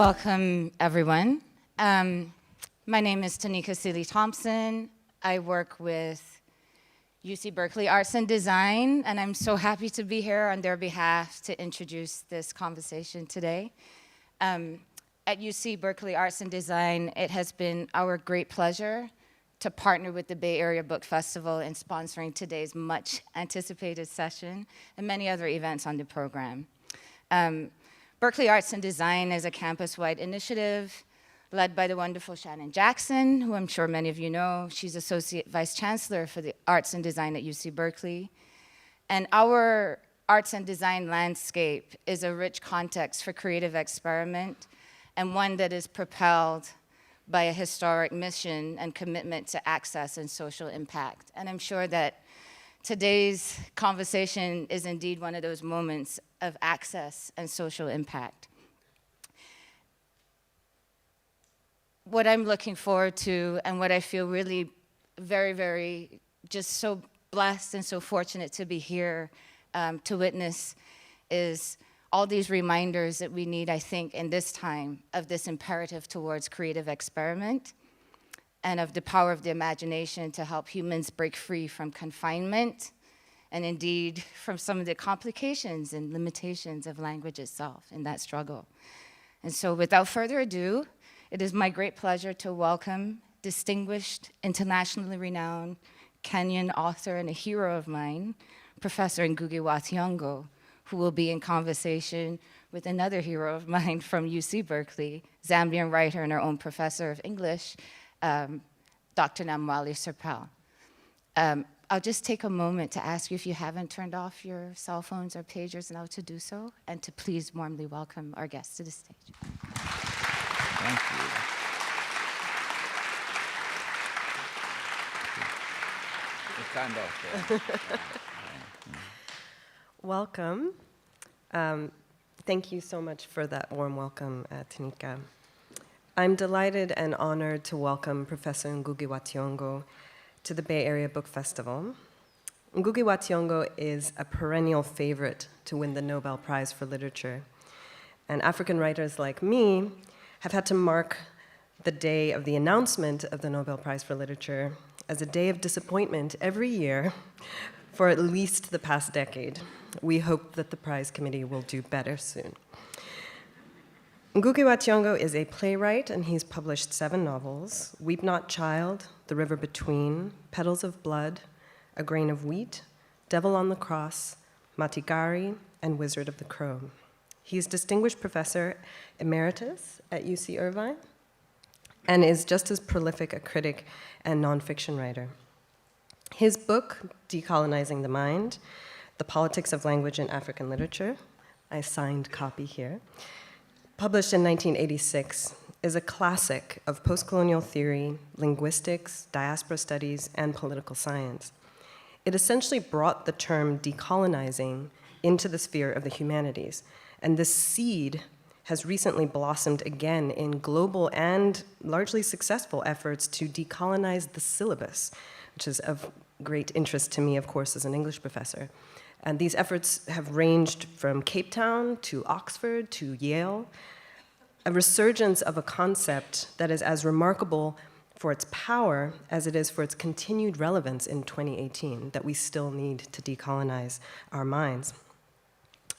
Welcome, everyone. My name is Tanika Seeley Thompson. I work with UC Berkeley Arts and Design, and I'm so happy to be here on their behalf to introduce this conversation today. At UC Berkeley Arts and Design, it has been our great pleasure to partner with the Bay Area Book Festival in sponsoring today's much anticipated session and many other events on the program. Berkeley Arts and Design is a campus-wide initiative led by the wonderful Shannon Jackson, who I'm sure many of you know. She's Associate Vice Chancellor for the Arts and Design at UC Berkeley. And our arts and design landscape is a rich context for creative experiment and one that is propelled by a historic mission and commitment to access and social impact. And I'm sure that today's conversation is indeed one of those moments of access and social impact. What I'm looking forward to and what I feel really very, very just so blessed and so fortunate to be here to witness is all these reminders that we need, I think, in this time of this imperative towards creative experiment and of the power of the imagination to help humans break free from confinement and indeed from some of the complications and limitations of language itself in that struggle. And so without further ado, it is my great pleasure to welcome distinguished, internationally renowned Kenyan author and a hero of mine, Professor Ngugi wa Thiong'o, who will be in conversation with another hero of mine from UC Berkeley, Zambian writer and our own professor of English, Dr. Namwali Serpell. I'll just take a moment to ask you if you haven't turned off your cell phones or pagers now to do so, and to please warmly welcome our guests to the stage. Thank you. Welcome. Thank you so much for that warm welcome, Tanika. I'm delighted and honored to welcome Professor Ngugi wa Thiong'o to the Bay Area Book Festival. Ngugi wa Thiong'o is a perennial favorite to win the Nobel Prize for Literature. And African writers like me have had to mark the day of the announcement of the Nobel Prize for Literature as a day of disappointment every year for at least the past decade. We hope that the prize committee will do better soon. Ngugi wa Thiong'o is a playwright, and he's published 7 novels: Weep Not Child, The River Between, Petals of Blood, A Grain of Wheat, Devil on the Cross, Matigari, and Wizard of the Crow. He's Distinguished Professor Emeritus at UC Irvine and is just as prolific a critic and nonfiction writer. His book, Decolonizing the Mind, The Politics of Language in African Literature, a signed copy here, published in 1986, is a classic of postcolonial theory, linguistics, diaspora studies, and political science. It essentially brought the term decolonizing into the sphere of the humanities, and this seed has recently blossomed again in global and largely successful efforts to decolonize the syllabus, which is of great interest to me, of course, as an English professor. And these efforts have ranged from Cape Town to Oxford to Yale, a resurgence of a concept that is as remarkable for its power as it is for its continued relevance in 2018, that we still need to decolonize our minds.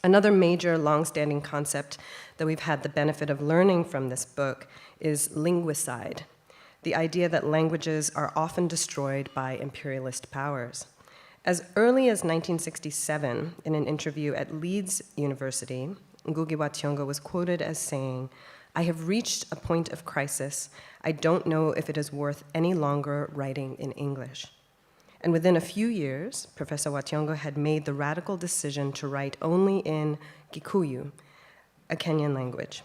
Another major long-standing concept that we've had the benefit of learning from this book is linguicide, the idea that languages are often destroyed by imperialist powers. As early as 1967, in an interview at Leeds University, Ngugi wa Thiong'o was quoted as saying, "I have reached a point of crisis. I don't know if it is worth any longer writing in English." And within a few years, Professor wa Thiong'o had made the radical decision to write only in Gikuyu, a Kenyan language.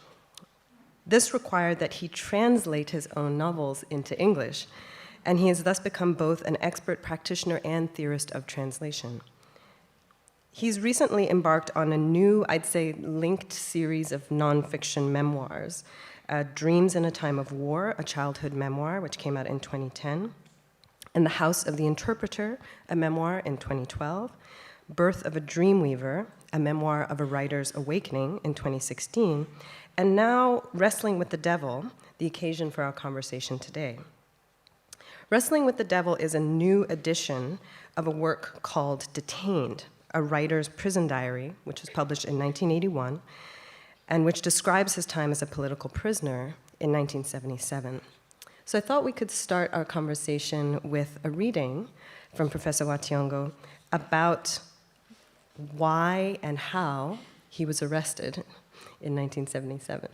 This required that he translate his own novels into English, and he has thus become both an expert practitioner and theorist of translation. He's recently embarked on a new, I'd say, linked series of nonfiction memoirs, Dreams in a Time of War, a childhood memoir, which came out in 2010, and The House of the Interpreter, a memoir in 2012, Birth of a Dreamweaver, a memoir of a writer's awakening in 2016, And now, Wrestling with the Devil, the occasion for our conversation today. Wrestling with the Devil is a new edition of a work called Detained, a writer's prison diary, which was published in 1981, and which describes his time as a political prisoner in 1977. So I thought we could start our conversation with a reading from Professor Thiong'o about why and how he was arrested in 1977.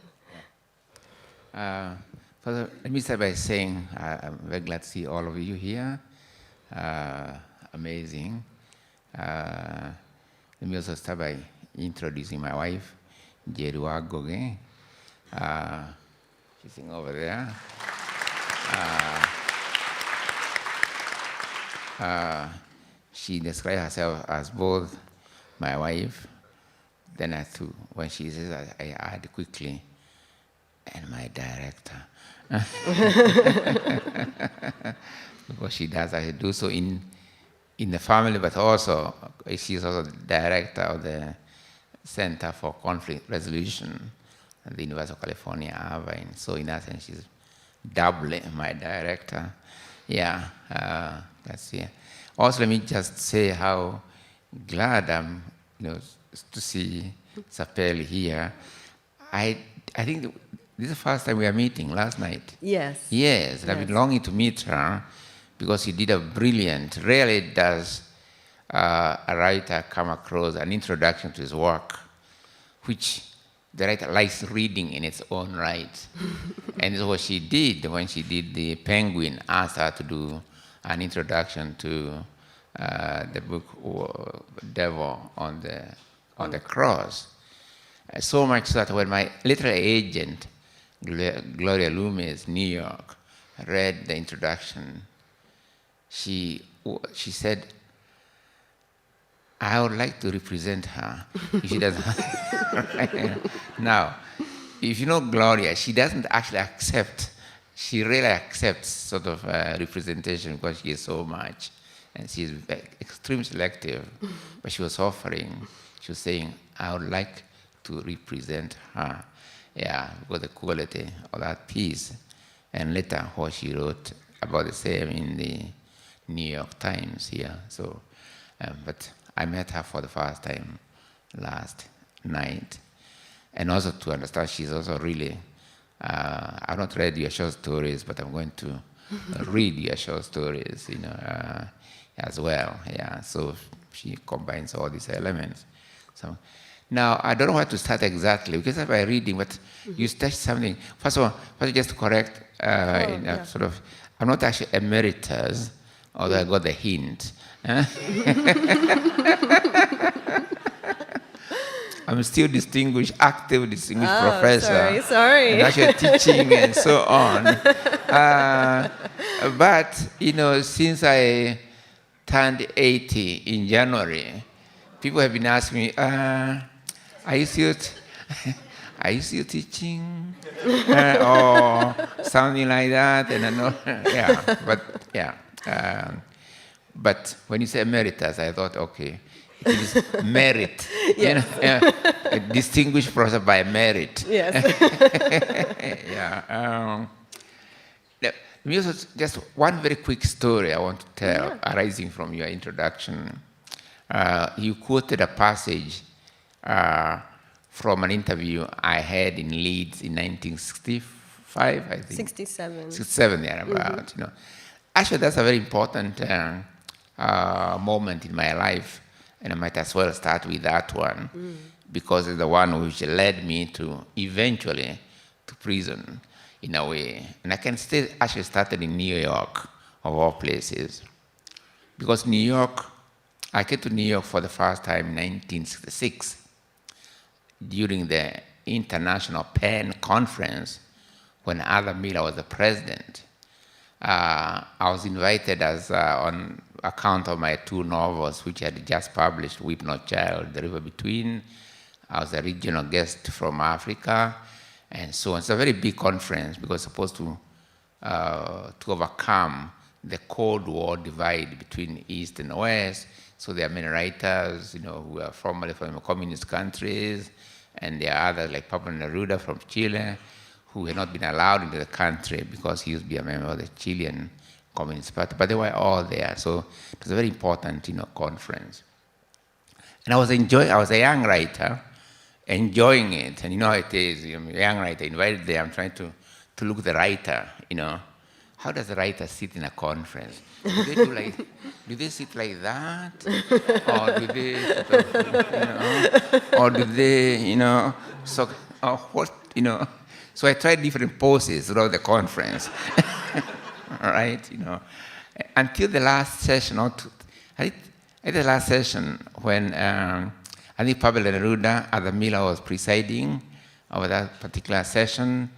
First, let me start by saying I'm very glad to see all of you here. Amazing. Let me also start by introducing my wife, Ngũgĩ. She's sitting over there. She describes herself as both my wife, then when she says I add quickly, and my director. Because she does, I do so in the family, but also she's also the director of the Center for Conflict Resolution at the University of California, Irvine. So in that sense, she's doubly my director. Yeah, that's it. Also, let me just say how glad I'm, to see Serpell here. I think this is the first time we are meeting last night. Yes. Yes, and I've been longing to meet her because she did a brilliant, rarely does a writer come across an introduction to his work, which the writer likes reading in its own right. And this is what she did when she did the Penguin, asked her to do an introduction to the book Devil on the Cross. So much so that when my literary agent, Gloria Loomis, New York, read the introduction, she said, I would like to represent her if she doesn't. Now, if you know Gloria, she doesn't actually accept, she really accepts sort of representation because she is so much. And she's extremely selective. But she was offering, she was saying, I would like to represent her. Yeah, because the quality of that piece. And later what she wrote about the same in the New York Times here. So, but I met her for the first time last night. And also to understand she's also really, I've not read your short stories, but I'm going to read your short stories, as well. Yeah, so she combines all these elements. So now, I don't know where to start exactly, because by reading, but you touched something. First of all, just to correct, sort of, I'm not actually emeritus, although I got the hint. I'm still active distinguished professor. Sorry. And actually teaching and so on. But, since I turned 80 in January, people have been asking me, are you still teaching? Or something like that? And I know, but when you say emeritus, I thought, okay, it is merit. Yes. A distinguished professor by merit. Yes. Just one very quick story I want to tell, arising from your introduction. You quoted a passage from an interview I had in Leeds in 1965, I think. 67. 67, thereabout. Actually, that's a very important moment in my life, and I might as well start with that one, because it's the one which led me to eventually to prison, in a way. And I can still actually started in New York, of all places, because New York, I came to New York for the first time in 1966 during the International Penn Conference when Arthur Miller was the president. I was invited as on account of my two novels, which I had just published, Weep Not Child, The River Between. I was a regional guest from Africa, and so on. It's a very big conference because it's supposed to overcome the Cold War divide between East and West. So there are many writers, who are formerly from communist countries, And there are others like Pablo Neruda from Chile, who had not been allowed into the country because he used to be a member of the Chilean Communist Party. But they were all there, so it was a very important, conference. And I was a young writer, enjoying it. And you know how it is, I'm a young writer, invited there, I'm trying to look at the writer, How does the writer sit in a conference? Do they sit like that? Or do they, or do they, so, or what, So I tried different poses throughout the conference, right, until the last session, at the last session when I think Pablo Neruda, Ada Miller was presiding over that particular session,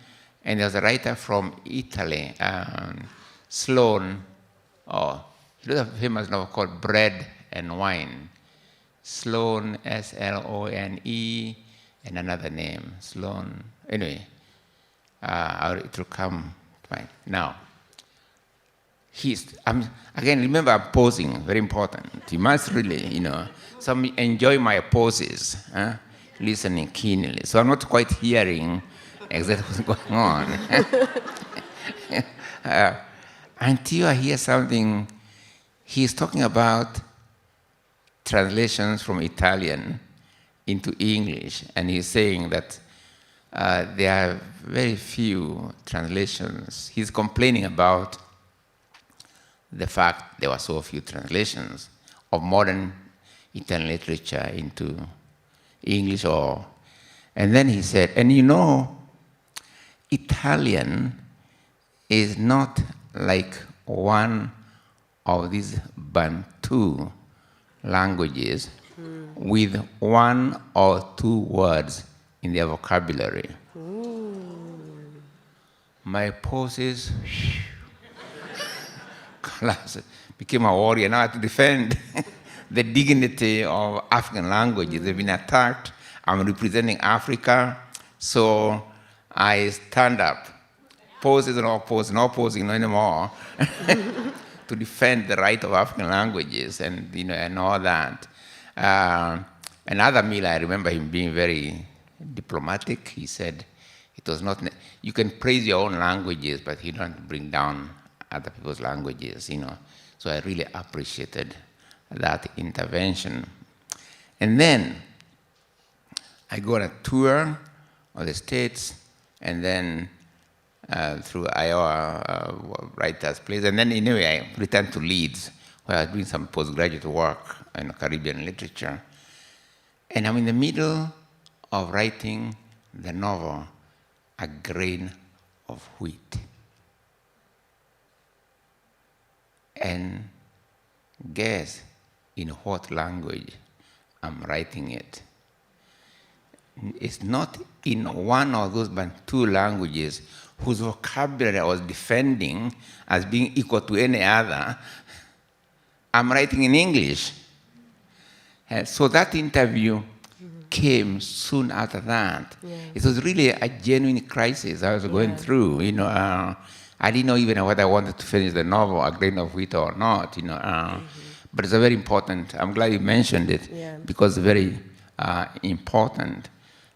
and there was a writer from Italy, Sloane, he wrote a famous novel called Bread and Wine. Sloane, S-L-O-N-E, and another name, Sloane. Anyway, it will come to mind. Now, again, remember I'm posing, very important. You must really, some enjoy my poses, listening keenly. So I'm not quite hearing exactly what's going on. Until I hear something, he's talking about translations from Italian into English, and he's saying that there are very few translations. He's complaining about the fact there were so few translations of modern Italian literature into English, and then he said, and Italian is not like one of these Bantu languages with one or two words in their vocabulary. Ooh. My poses collapsed, became a warrior. Now I have to defend the dignity of African languages. They've been attacked. I'm representing Africa, so I stand up. Poses and all poses, no posing no anymore, to defend the right of African languages and and all that. Another Miller, I remember him being very diplomatic. He said it was not. You can praise your own languages, but you don't bring down other people's languages. So I really appreciated that intervention. And then I go on a tour of the States, and then through Iowa Writers Place, and then anyway I returned to Leeds, where I was doing some postgraduate work in Caribbean literature. And I'm in the middle of writing the novel, A Grain of Wheat. And guess in what language I'm writing it. It's not in one of those Bantu languages whose vocabulary I was defending as being equal to any other. I'm writing in English. So that interview came soon after that. Yeah. It was really a genuine crisis I was going through. I didn't know even whether I wanted to finish the novel, A Grain of Wheat, or not. But it's a very important. I'm glad you mentioned it because it's very important.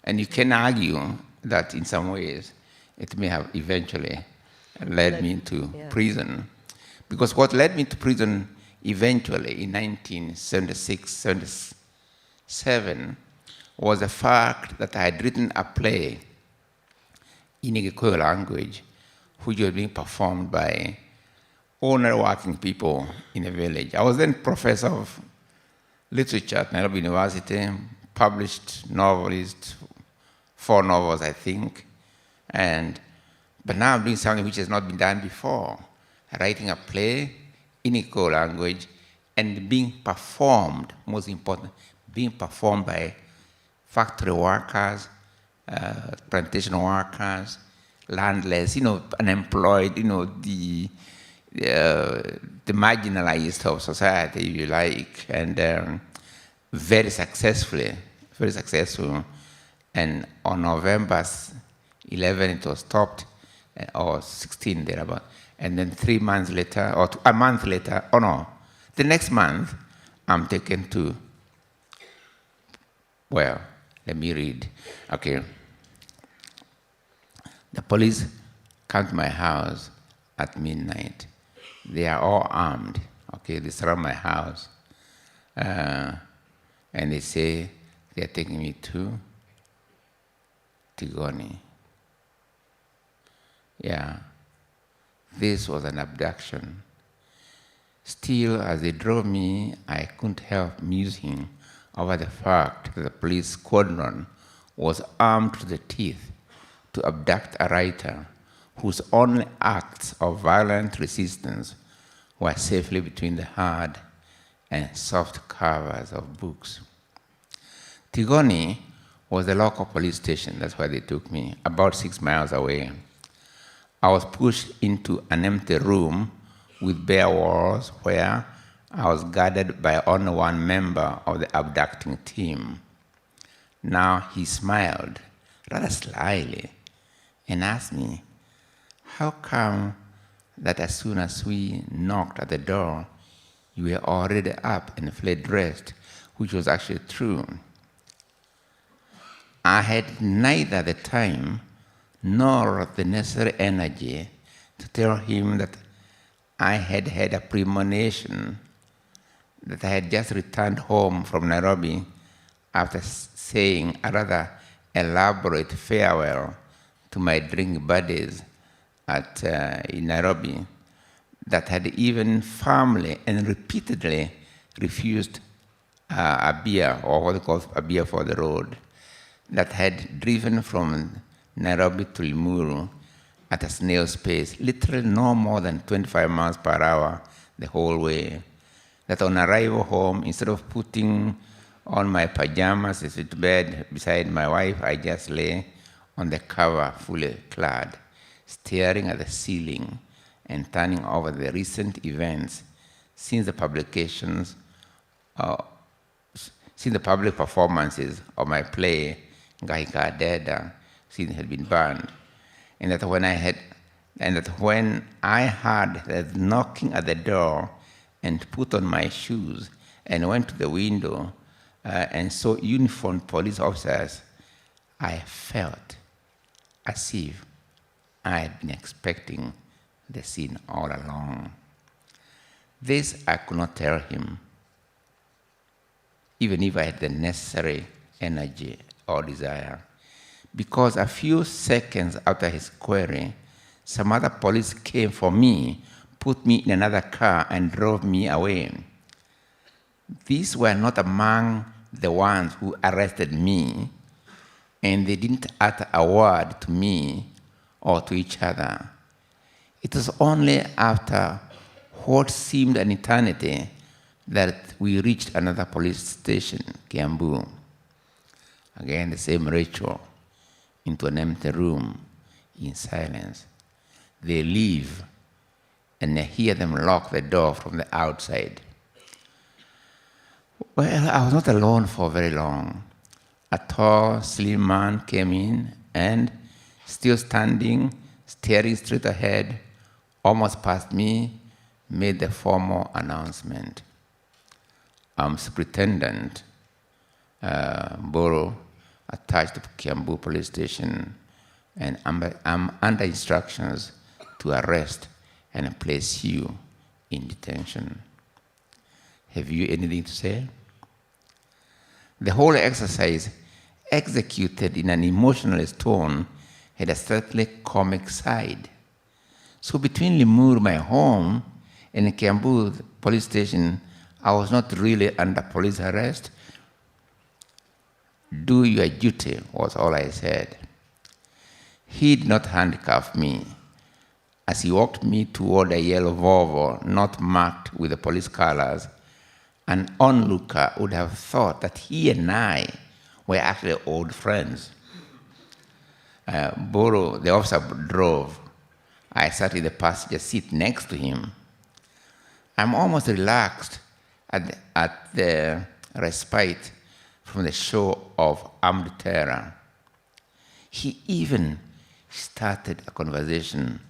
And you can argue that in some ways it may have eventually led me into prison. Because what led me to prison eventually in 1976, 77 was the fact that I had written a play in Ngũgĩ language, which was being performed by ordinary working people in a village. I was then professor of literature at Nairobi University, published novelist, 4 novels, I think. But now I'm doing something which has not been done before, writing a play in Ngũgĩ language and being performed, most important, being performed by factory workers, plantation workers, landless, unemployed, the marginalized of society, if you like, and very successful. And on November 11, it was stopped, or 16 thereabout. And then 3 months later, or a month later, the next month, I'm taken to, Let me read. Okay. The police come to my house at midnight. They are all armed. Okay, they surround my house. And they say they are taking me to Thiong'o. Yeah. This was an abduction. Still, as they drove me, I couldn't help musing over the fact that the police squadron was armed to the teeth to abduct a writer whose only acts of violent resistance were safely between the hard and soft covers of books. Thiong'o was the local police station. That's where they took me, about 6 miles away. I was pushed into an empty room with bare walls where I was guarded by only one member of the abducting team. Now he smiled, rather slyly, and asked me, how come that as soon as we knocked at the door, you were already up and fully dressed, which was actually true. I had neither the time nor the necessary energy to tell him that I had had a premonition that I had just returned home from Nairobi after saying a rather elaborate farewell to my drink buddies in Nairobi, that had even firmly and repeatedly refused a beer, or what they call a beer for the road, that had driven from Nairobi to Limuru at a snail's pace, literally no more than 25 miles per hour the whole way. That on arrival home, instead of putting on my pajamas and sit to bed beside my wife, I just lay on the cover fully clad, staring at the ceiling and turning over the recent events since the public performances of my play, Gaika Deda, since it had been banned. And that when I heard the knocking at the door and put on my shoes and went to the window and saw uniformed police officers, I felt as if I had been expecting the scene all along. This I could not tell him, even if I had the necessary energy or desire, because a few seconds after his query, some other police came for me, put me in another car, and drove me away. These were not among the ones who arrested me, and they didn't utter a word to me or to each other. It was only after what seemed an eternity that we reached another police station, Kiambu. Again, the same ritual, into an empty room in silence. They leave, and I hear them lock the door from the outside. Well, I was not alone for very long. A tall, slim man came in and, still standing, staring straight ahead, almost past me, made the formal announcement. I'm Superintendent Borough, attached to Kiambu Police Station, and I'm under instructions to arrest and place you in detention. Have you anything to say? The whole exercise, executed in an emotionalist tone, had a slightly comic side. So between Limuru, my home, and Kiambu Police Station, I was not really under police arrest. Do your duty, was all I said. He did not handcuff me. As he walked me toward a yellow Volvo, not marked with the police colors, an onlooker would have thought that he and I were actually old friends. Boro, the officer, drove. I sat in the passenger seat next to him. I'm almost relaxed at the respite from the show of armed terror. He even started a conversation.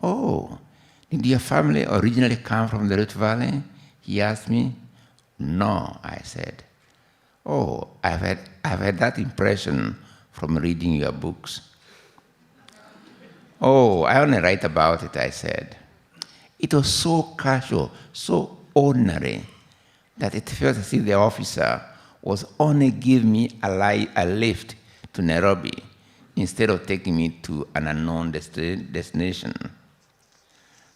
Oh, did your family originally come from the Rift Valley? He asked me. No, I said. Oh, I've had that impression from reading your books. Oh, I only write about it, I said. It was so casual, so ordinary, that it felt as if the officer was only giving me a lift to Nairobi instead of taking me to an unknown destination.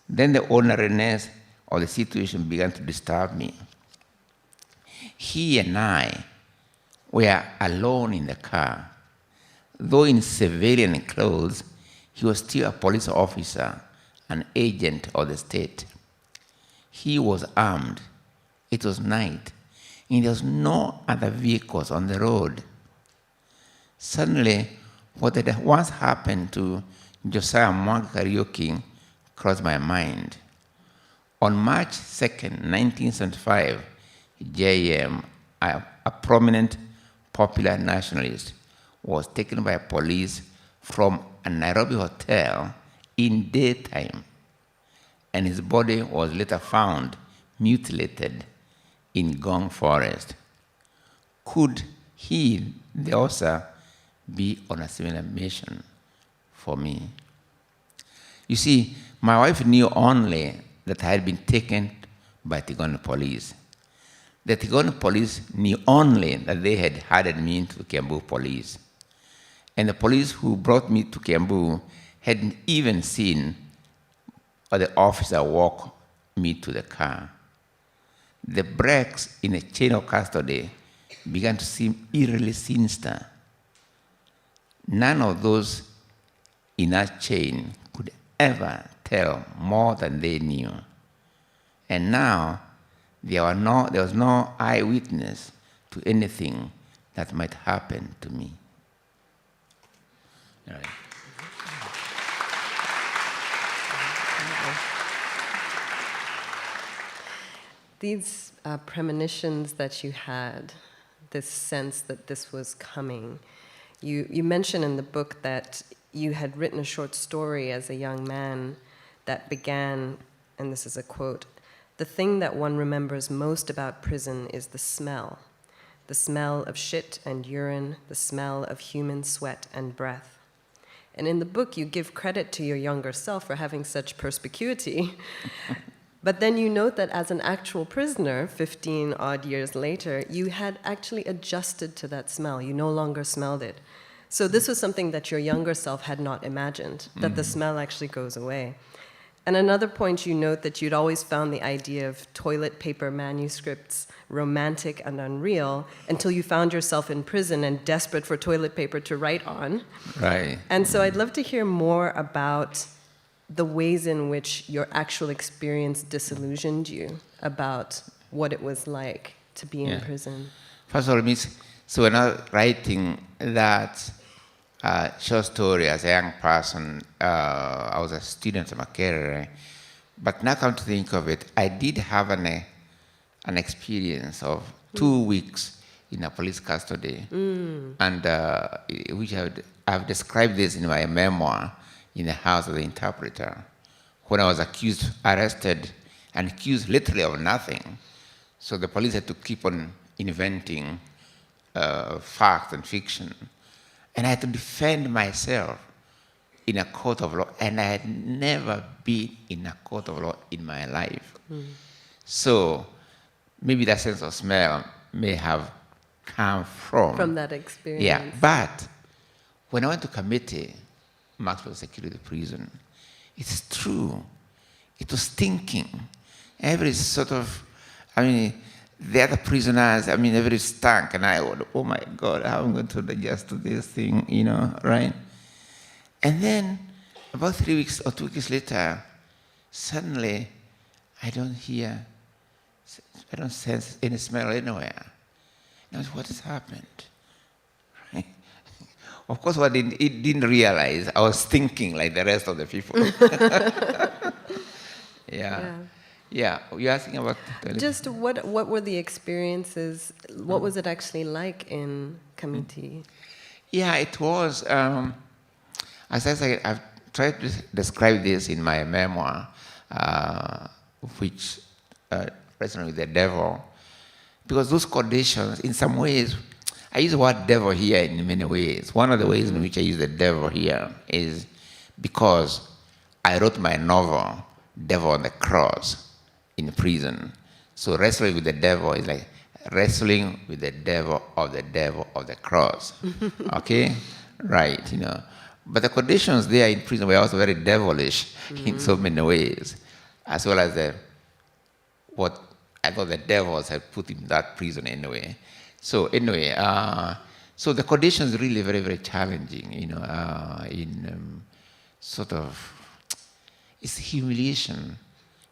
Then the ordinariness of the situation began to disturb me. He and I were alone in the car. Though in civilian clothes, he was still a police officer, an agent of the state. He was armed. It was night, and there was no other vehicles on the road. Suddenly, what had once happened to Josiah Mwangi Kariuki crossed my mind. On March 2nd, 1975, JM, a prominent popular nationalist, was taken by police from a Nairobi hotel in daytime, and his body was later found mutilated in Gong Forest. Could he, the officer, be on a similar mission for me? You see, my wife knew only that I had been taken by Thiong'o police. The Thiong'o police knew only that they had handed me into Kiambu police. And the police who brought me to Kiambu hadn't even seen the officer walk me to the car. The breaks in a chain of custody began to seem eerily sinister. None of those in that chain could ever tell more than they knew. And now, there was no eyewitness to anything that might happen to me. All right. These premonitions that you had, this sense that this was coming, you mention in the book that you had written a short story as a young man that began, and this is a quote, "The thing that one remembers most about prison is the smell of shit and urine, the smell of human sweat and breath." And in the book, you give credit to your younger self for having such perspicuity. But then you note that as an actual prisoner, 15 odd years later, you had actually adjusted to that smell. You no longer smelled it. So this was something that your younger self had not imagined, that the smell actually goes away. And another point, you note that you'd always found the idea of toilet paper manuscripts romantic and unreal until you found yourself in prison and desperate for toilet paper to write on. Right. And so I'd love to hear more about the ways in which your actual experience disillusioned you about what it was like to be in prison. First of all, Miss, so when I was writing that short story as a young person, I was a student of Makerere, but now come to think of it, I did have an experience of 2 weeks in a police custody, and which I've described this in my memoir, in the house of the interpreter, when I was arrested, and accused literally of nothing. So the police had to keep on inventing fact and fiction. And I had to defend myself in a court of law, and I had never been in a court of law in my life. So maybe that sense of smell may have come from that experience. Yeah, but when I went to committee, maximum security prison, it's true. It was stinking. Every sort of, the other prisoners, every stank, and I would, oh my God, how am I going to adjust to this thing, right? And then, about 3 weeks or 2 weeks later, suddenly, I don't sense any smell anywhere. And I was, what has happened? Right? Of course, what it didn't realize, I was thinking like the rest of the people. Yeah, you're asking about... Just what were the experiences, what was it actually like in committee? Yeah, it was, as I said, I've tried to describe this in my memoir, which, Wrestling with the Devil. Because those conditions, in some ways, I use the word devil here in many ways. One of the ways in which I use the devil here is because I wrote my novel, Devil on the Cross, in prison. So wrestling with the devil is like wrestling with the devil of the cross. Okay? Right, you know. But the conditions there in prison were also very devilish in so many ways, as well as what I thought the devils had put in that prison anyway. So anyway, so the conditions really very, very challenging, you know, sort of, it's humiliation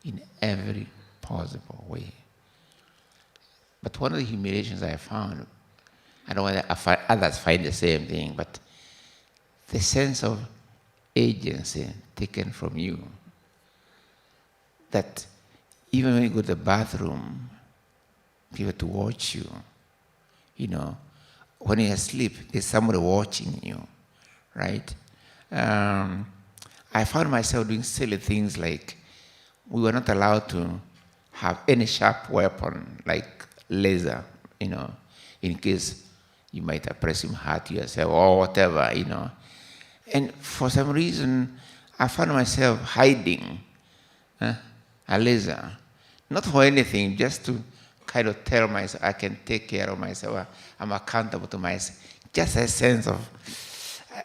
in every possible way. But one of the humiliations I found, I don't know whether others find the same thing, but the sense of agency taken from you. That even when you go to the bathroom, people to watch you. You know, when you're asleep, there's somebody watching you, right? I found myself doing silly things like we were not allowed to have any sharp weapon like laser, you know, in case you might have presumed hurt yourself or whatever, you know. And for some reason, I found myself hiding a laser. Not for anything, just to kind of tell myself I can take care of myself. I'm accountable to myself. Just a sense of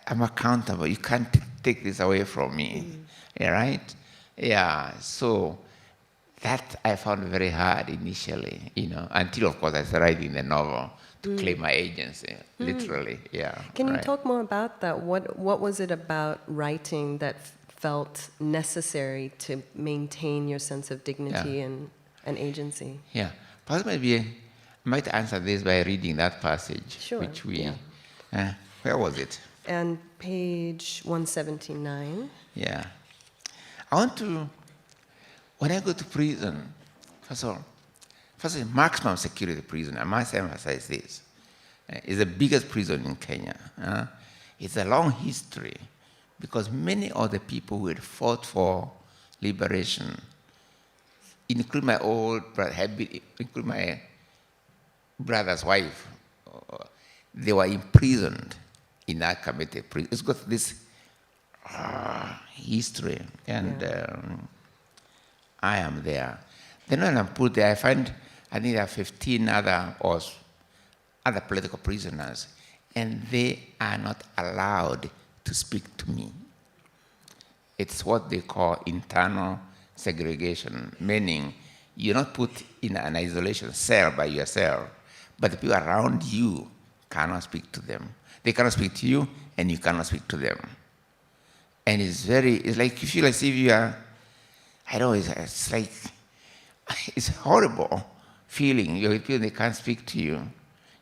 I'm accountable. You can't take this away from me. Yeah, right? Yeah. So that I found very hard initially, you know, until of course I started writing the novel to claim my agency, literally. Yeah. Can you talk more about that? What was it about writing that felt necessary to maintain your sense of dignity and agency? Yeah. Perhaps maybe I might answer this by reading that passage, which we, where was it? And page 179. Yeah. I want to, when I go to prison, first of all, maximum security prison, I must emphasize this. It's the biggest prison in Kenya. It's a long history because many of the people who had fought for liberation, including my old brother, including my brother's wife, they were imprisoned in that committee prison. It's got this history, and I am there. Then when I'm put there, I think there are 15 other political prisoners, and they are not allowed to speak to me. It's what they call internal segregation, meaning you're not put in an isolation cell by yourself, but the people around you cannot speak to them. They cannot speak to you, and you cannot speak to them. And it's like you feel as if you are, I don't know, it's like, it's horrible feeling. You're with people, they can't speak to you,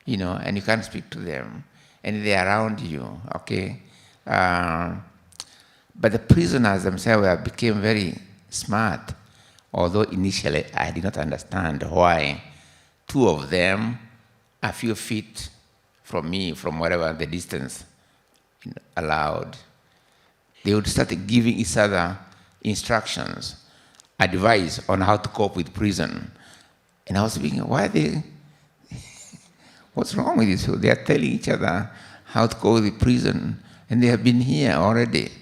you know, and you can't speak to them, and they're around you, okay? But the prisoners themselves became very smart, although initially I did not understand why 2 of them, a few feet from me, from whatever the distance allowed, they would start giving each other instructions, advice on how to cope with prison. And I was thinking, why are they, what's wrong with this? They are telling each other how to cope with prison, and they have been here already.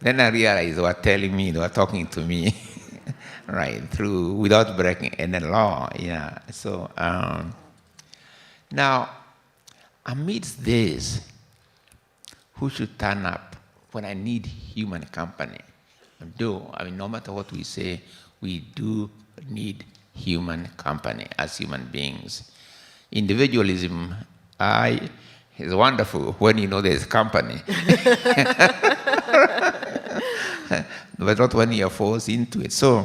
Then I realized they were telling me, they were talking to me, right, without breaking any law, yeah. So, now, amidst this, who should turn up when I need human company? No matter what we say, we do need human company as human beings. Individualism is wonderful when you know there's company. But not when you're forced into it. So,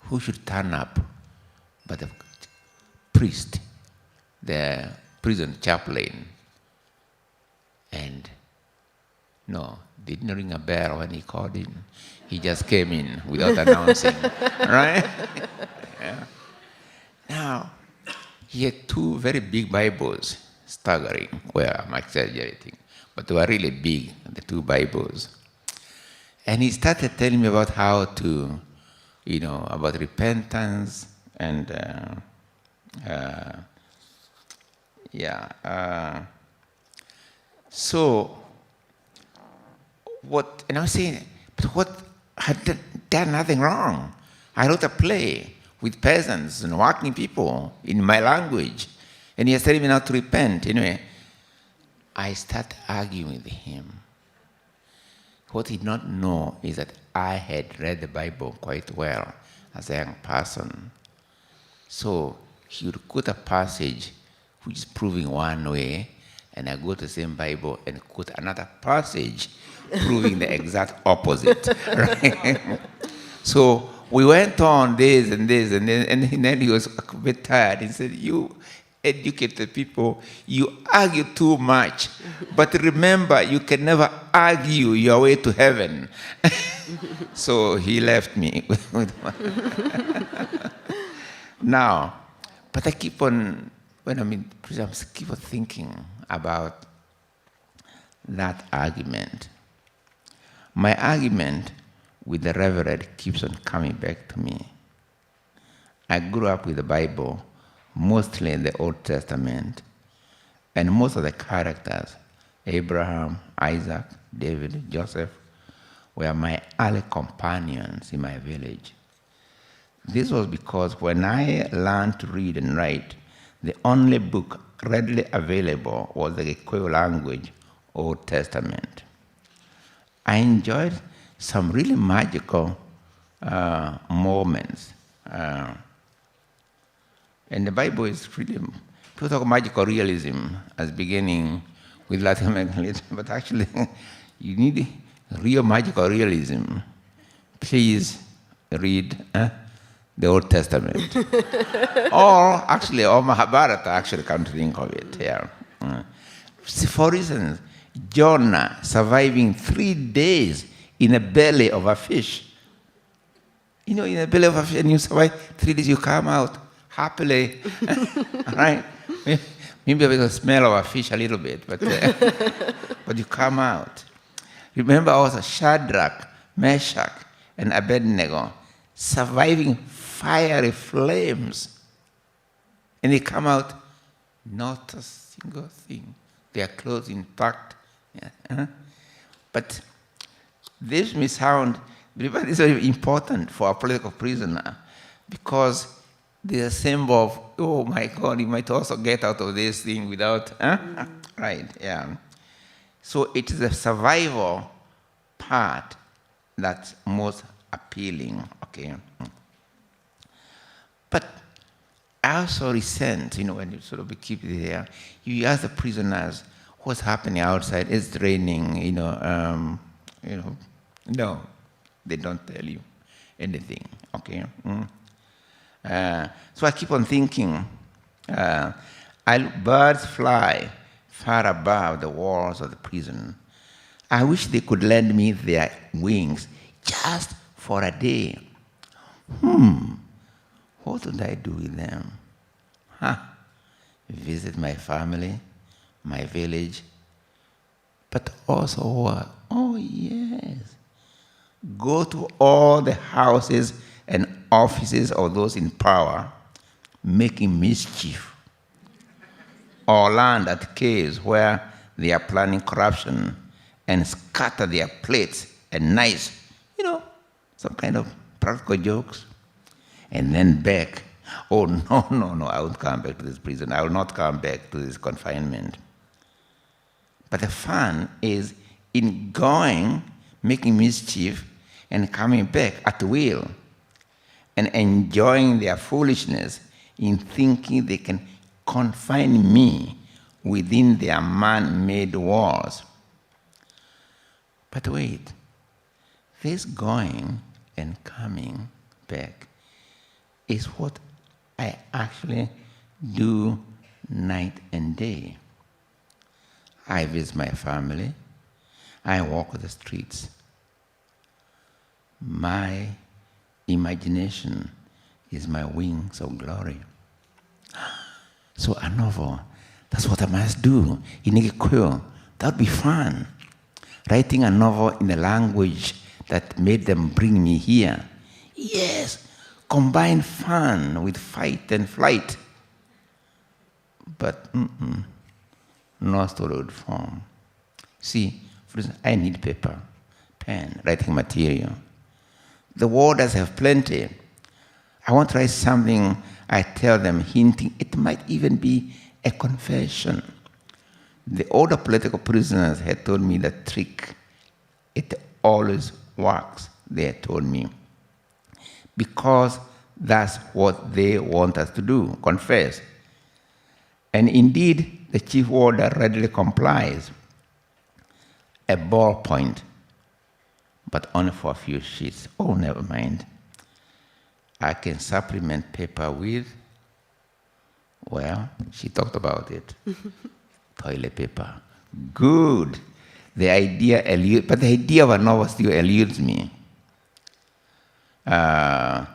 who should turn up but the priest, the prison chaplain? And no, didn't ring a bell when he called in. He just came in without announcing, right? Yeah. Now, he had 2 very big Bibles, staggering. Well, I'm exaggerating, but they were really big, the 2 Bibles. And he started telling me about how to, about repentance and, so what, and I was saying, but what, I had done nothing wrong. I wrote a play with peasants and working people in my language, and he was telling me not to repent. Anyway, I started arguing with him. What he did not know is that I had read the Bible quite well as a young person. So he would quote a passage which is proving one way, and I go to the same Bible and quote another passage proving the exact opposite. Right? So we went on this and this, and then he was a bit tired. He said, "You educated people, you argue too much. But remember, you can never argue your way to heaven." So he left me. Now, but I keep on, when I'm in prison, I keep on thinking about that argument. My argument with the Reverend keeps on coming back to me. I grew up with the Bible, mostly in the Old Testament, and most of the characters, Abraham, Isaac, David, Joseph, were my early companions in my village. This was because when I learned to read and write, the only book readily available was the Gikuyu language, Old Testament. I enjoyed some really magical moments. And the Bible is really, people talk magical realism as beginning with Latin American literature, but actually you need real magical realism. Please read the Old Testament. or Mahabharata, actually, come to think of it. Yeah. For instance, Jonah surviving 3 days in the belly of a fish. In the belly of a fish, and you survive 3 days, you come out happily, right? Maybe with the smell of a fish a little bit, but but you come out. Remember also Shadrach, Meshach, and Abednego surviving fiery flames, and they come out not a single thing. Their clothes intact. Yeah. But this may sound, this is very important for a political prisoner, because there's a symbol of, oh my God, you might also get out of this thing without, right, yeah. So it is the survival part that's most appealing, okay. But I also resent, when you sort of keep it there, you ask the prisoners, what's happening outside? It's raining, no, they don't tell you anything, okay. So I keep on thinking, birds fly far above the walls of the prison. I wish they could lend me their wings just for a day. What would I do with them? Visit my family, my village, but also what? Oh yes, go to all the houses and offices of those in power making mischief, or land at caves where they are planning corruption and scatter their plates and knives, some kind of practical jokes, and then beg, oh no, I won't come back to this prison. I will not come back to this confinement. But the fun is in going, making mischief, and coming back at will, and enjoying their foolishness in thinking they can confine me within their man-made walls. But wait, this going and coming back is what I actually do night and day. I visit my family. I walk the streets. My imagination is my wings of glory. So a novel, that's what I must do in Gikuyu. That would be fun. Writing a novel in a language that made them bring me here. Yes, combine fun with fight and flight. But no story would form. See, for instance, I need paper, pen, writing material. The warders have plenty. I want to write something, I tell them, hinting it might even be a confession. The older political prisoners had told me the trick. It always works, they had told me. Because that's what they want us to do, confess. And indeed, the chief warder readily complies. A ballpoint, but only for a few sheets. Oh, never mind. I can supplement paper with, well, she talked about it. Toilet paper. Good. The idea eludes, but the idea of a novel still eludes me. But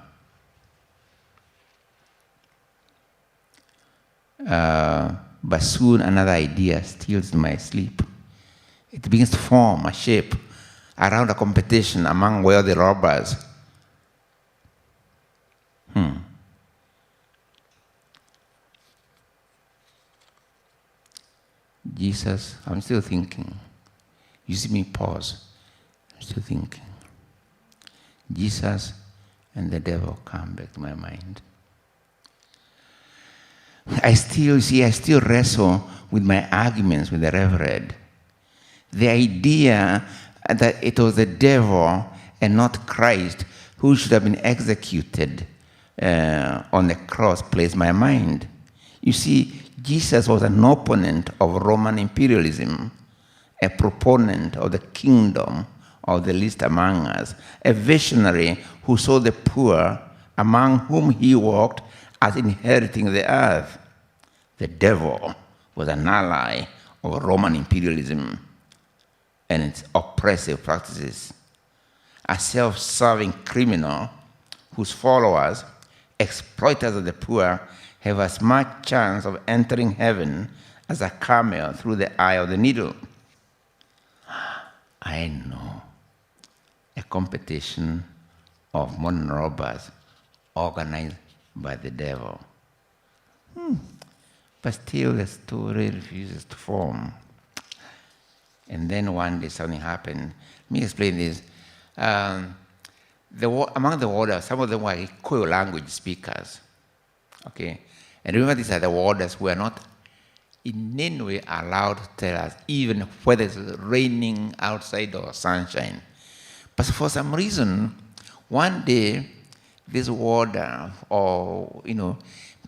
soon another idea steals my sleep. It begins to form a shape around a competition among wealthy robbers. Jesus, I'm still thinking. You see me pause. I'm still thinking. Jesus and the devil come back to my mind. I still wrestle with my arguments with the Reverend. The idea that it was the devil and not Christ who should have been executed on the cross plays my mind. You see, Jesus was an opponent of Roman imperialism, a proponent of the kingdom of the least among us, a visionary who saw the poor among whom he walked as inheriting the earth. The devil was an ally of Roman imperialism and its oppressive practices. A self-serving criminal whose followers, exploiters of the poor, have as much chance of entering heaven as a camel through the eye of the needle. I know. A competition of modern robbers organized by the devil. But still the story refuses to form. And then one day something happened. Let me explain this. Among the warders, some of them were Kikuyu language speakers. Okay? And remember, these are the warders who are not in any way allowed to tell us, even whether it's raining outside or sunshine. But for some reason, one day, this warder,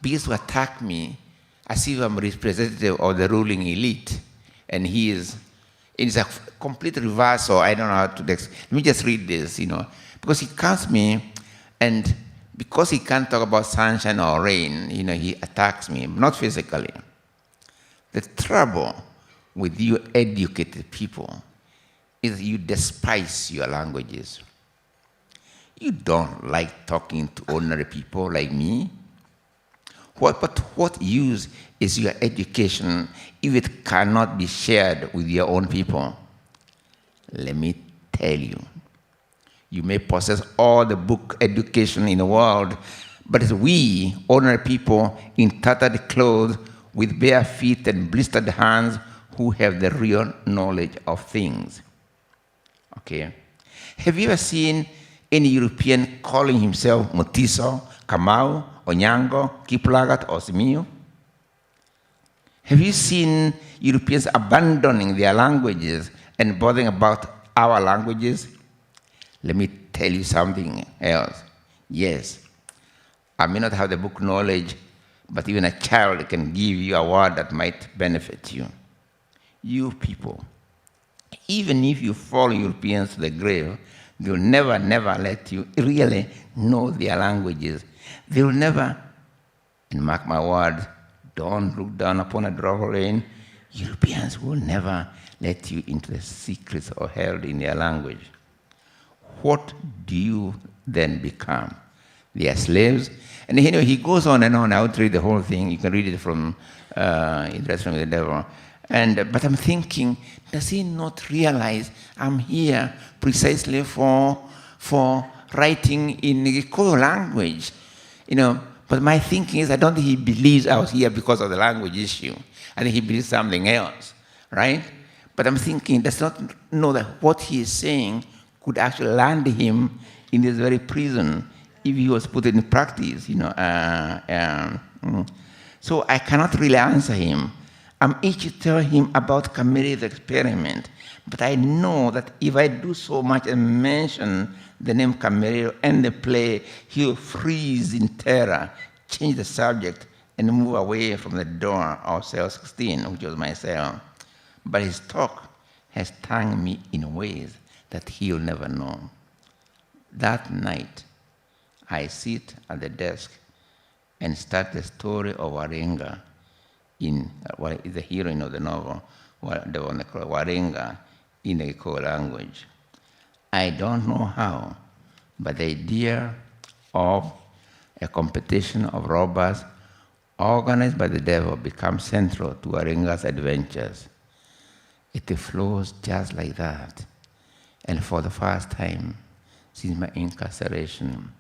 begins to attack me as if I'm representative of the ruling elite. And it's a complete reversal. I don't know how to, let me just read this, because he comes me, and because he can't talk about sunshine or rain, he attacks me, not physically. The trouble with you educated people is you despise your languages. You don't like talking to ordinary people like me. But what use is your education if it cannot be shared with your own people? Let me tell you. You may possess all the book education in the world, but it's we, ordinary people in tattered clothes with bare feet and blistered hands, who have the real knowledge of things. Okay? Have you ever seen any European calling himself Mutiso, Kamau, Onyango, Kiplagat, or Simiyu? Have you seen Europeans abandoning their languages and bothering about our languages? Let me tell you something else. Yes, I may not have the book knowledge, but even a child can give you a word that might benefit you. You people, even if you follow Europeans to the grave, they'll never let you really know their languages. They'll never, and mark my word, don't look down upon a drop of rain. Europeans will never let you into the secrets of held in their language. What do you then become? They are slaves. And he goes on and on. I would read the whole thing. You can read it from Dress from the Devil. But I'm thinking, does he not realize I'm here precisely for writing in the Gikuyu language? But my thinking is, I don't think he believes I was here because of the language issue. I think he believes something else, right? But I'm thinking, does not know that what he is saying could actually land him in this very prison if he was put in practice, So I cannot really answer him. I'm eager to tell him about Kamiri's experiment, but I know that if I do so much and mention the name Kamiri and the play, he'll freeze in terror, change the subject, and move away from the door of cell 16, which was my cell. But his talk has stung me in ways that he'll never know. That night, I sit at the desk and start the story of Warenga, the heroine of the novel, Warenga in the Gikuyu language. I don't know how, but the idea of a competition of robbers organized by the devil becomes central to Warenga's adventures. It flows just like that. And for the first time since my incarceration,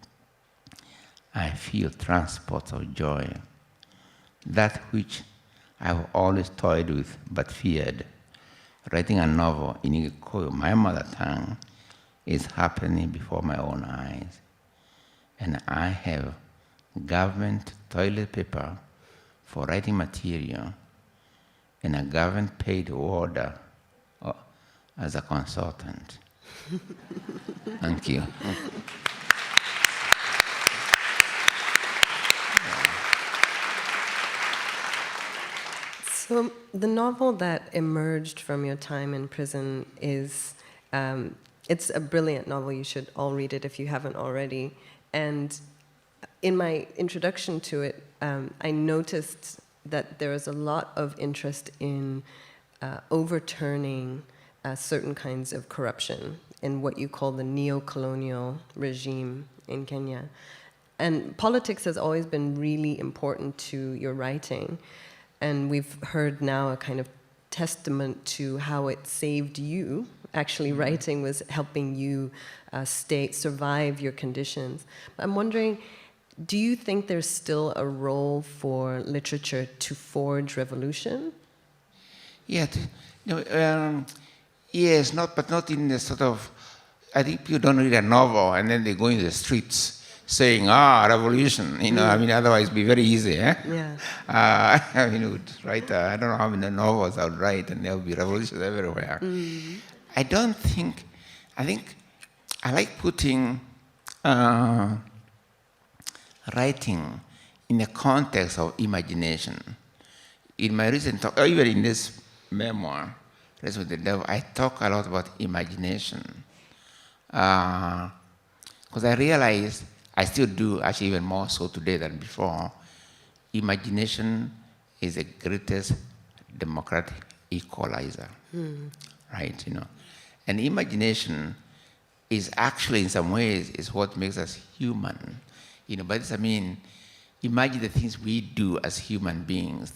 I feel transports of joy. That which I've always toyed with but feared, writing a novel in Gikuyu, my mother tongue, is happening before my own eyes. And I have government toilet paper for writing material and a government paid warder as a consultant. Thank you. So the novel that emerged from your time in prison is, it's a brilliant novel. You should all read it if you haven't already. And in my introduction to it, I noticed that there is a lot of interest in overturning certain kinds of corruption in what you call the neo-colonial regime in Kenya. And politics has always been really important to your writing. And we've heard now a kind of testament to how it saved you. Actually, writing was helping you survive your conditions. But I'm wondering, do you think there's still a role for literature to forge revolution? Yeah, yes, but not in the sort of, I think people don't read a novel and then they go in the streets saying, revolution, otherwise it'd be very easy, eh? Yeah. I don't know how many novels I would write and there would be revolutions everywhere. Mm. I think I like putting writing in the context of imagination. In my recent talk, or even in this memoir, Rest with the Devil, I talk a lot about imagination. Because I realized, I still do, actually even more so today than before, imagination is the greatest democratic equalizer, right? And imagination is actually, in some ways, is what makes us human. By this I mean, imagine the things we do as human beings.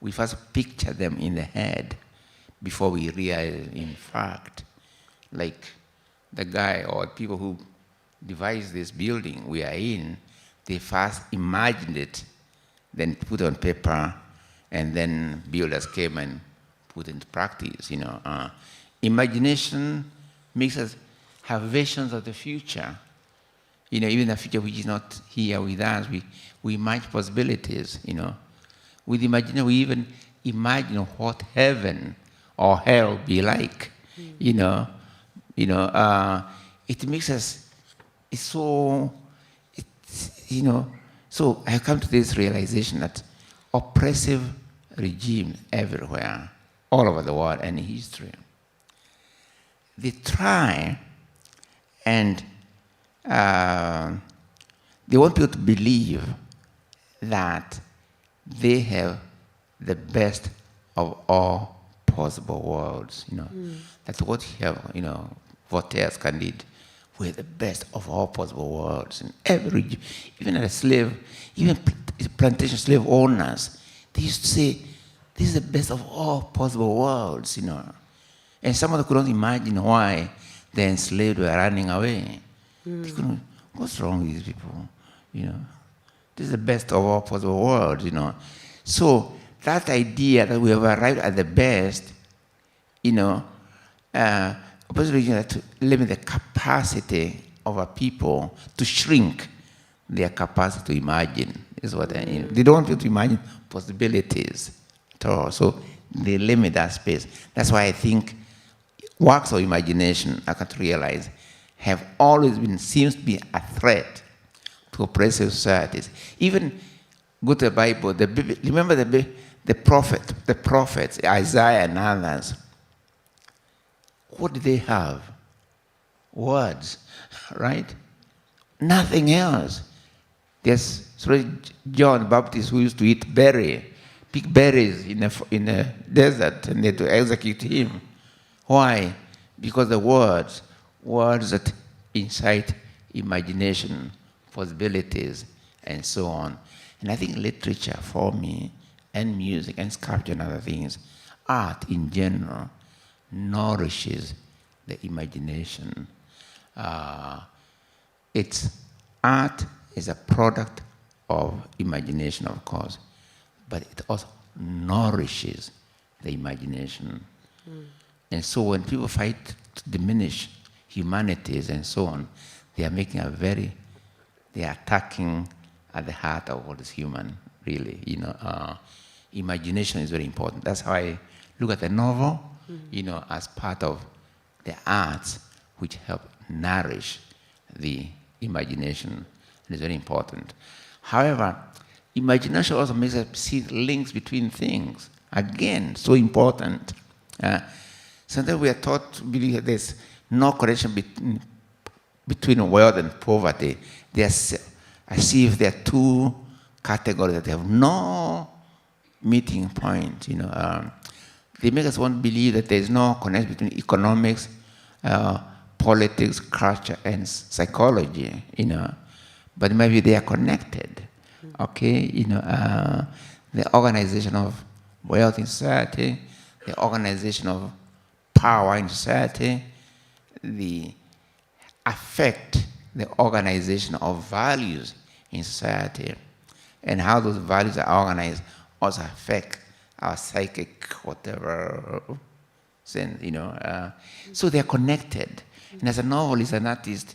We first picture them in the head before we realize, in fact, like the guy or people who devised this building we are in, they first imagined it, then put it on paper, and then builders came and put it into practice. Imagination makes us have visions of the future. Even the future which is not here with us, we imagine possibilities. With imagination, we even imagine what heaven or hell be like. It makes us. So I come to this realization that oppressive regimes everywhere, all over the world and in history, they try and they want people to believe that they have the best of all possible worlds. That's what you have, Voltaire's Candide. We're the best of all possible worlds. In every region, even a slave, even plantation slave owners, they used to say, this is the best of all possible worlds, you know. And some of them couldn't imagine why the enslaved were running away. They couldn't, what's wrong with these people, you know? This is the best of all possible worlds, you know. So that idea that we have arrived at the best, you know, opposite to limit the capacity of a people to shrink their capacity to imagine is what I mean. They don't want people to imagine possibilities at all, so they limit that space. That's why I think works of imagination, I can't realize, have always been, seems to be a threat to oppressive societies. Even go to the Bible, remember the prophets, Isaiah and others. What did they have? Words, right? Nothing else. There's John the Baptist who used to eat pick berries in the desert, and they had to execute him. Why? Because the words that incite imagination, possibilities, and so on. And I think literature for me, and music, and sculpture and other things, art in general, nourishes the imagination. Art is a product of imagination, of course, but it also nourishes the imagination. And so when people fight to diminish humanities and so on, they are making they are attacking at the heart of what is human, really. You know, imagination is very important. That's how I look at the novel, you know, as part of the arts which help nourish the imagination. And it's very important. However, imagination also makes us see links between things. Again, so important. Sometimes we are taught to believe that there's no connection between wealth and poverty. As if there are two categories that have no meeting point. You know, they make us want to believe that there is no connection between economics, politics, culture, and psychology. You know, but maybe they are connected. Okay, you know, the organization of wealth in society, the organization of power in society, the organization of values in society, and how those values are organized also affect our psychic whatever sense, you know. So they're connected. And as a novelist, an artist,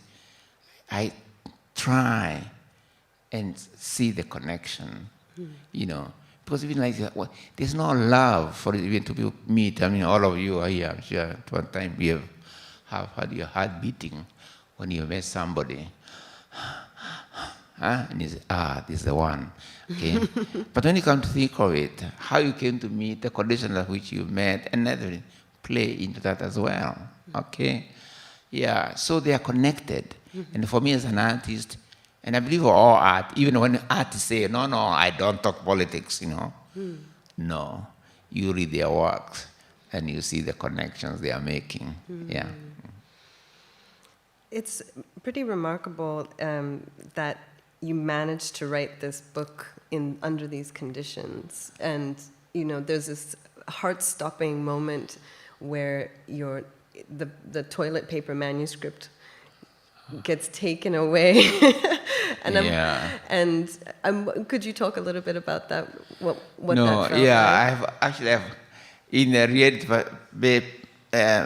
I try and see the connection, you know. Because even like, there's no love for even to people meet. I mean, all of you are here, I'm sure, at one time you have had your heart beating when you met somebody. And you say, this is the one. Okay? But when you come to think of it, how you came to meet, the conditions at which you met, and everything play into that as well. Okay? Yeah, so they are connected. And for me as an artist, and I believe all art, even when artists say, no, I don't talk politics, you know. No, you read their works and you see the connections they are making. Yeah. It's pretty remarkable that you managed to write this book under these conditions. And, you know, there's this heart-stopping moment where the toilet paper manuscript gets taken away. Could you talk a little bit about that? What that felt like? I have in the read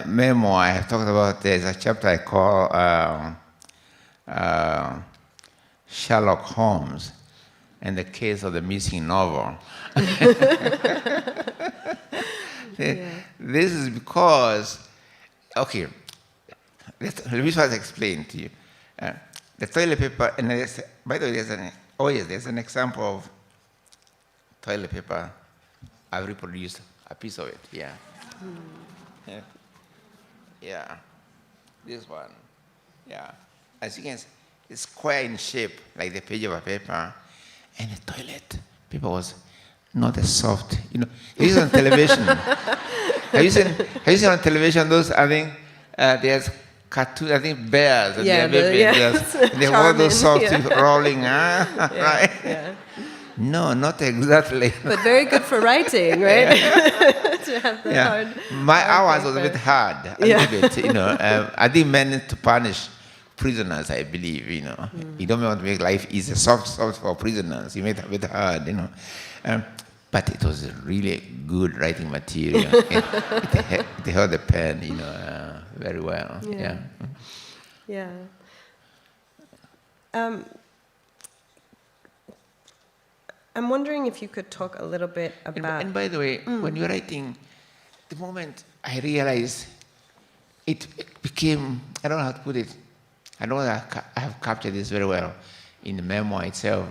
memoir, I have talked about, there's a chapter I call Sherlock Holmes and the case of the missing novel. This is because, okay, let me first explain to you. The toilet paper, and by the way, there's an example of toilet paper. I've reproduced a piece of it, yeah. Yeah, this one, yeah. As you can see, it's square in shape, like the page of a paper, and the toilet paper was not as soft. You know, have you seen on television? have you seen on television those? I think there's cartoon. I think bears and they have all those soft rolling. Right? Yeah. No, not exactly. But very good for writing, right? To have the hard. My hard hours was a bit paper. hard, a little bit, you know. I didn't mean to punish prisoners, I believe, you know. You don't want to make life easy, soft for prisoners. You make it a bit hard, you know. But it was really good writing material. It held the pen, you know, very well. Yeah. I'm wondering if you could talk a little bit about. And by the way, when you're writing, the moment I realized it became, I don't know how to put it, I know that I have captured this very well in the memoir itself,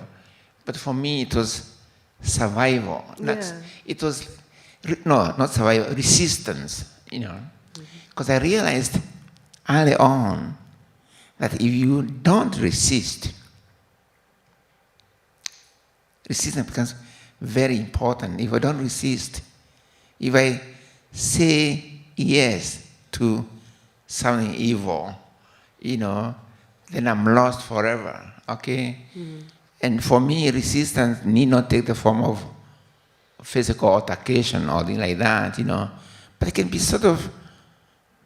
but for me it was survival. It was, not survival, resistance, you know. Because I realized early on that if you don't resist, resistance becomes very important. If I don't resist, if I say yes to something evil, you know, then I'm lost forever, okay? And for me, resistance need not take the form of physical altercation or things like that, you know, but it can be sort of,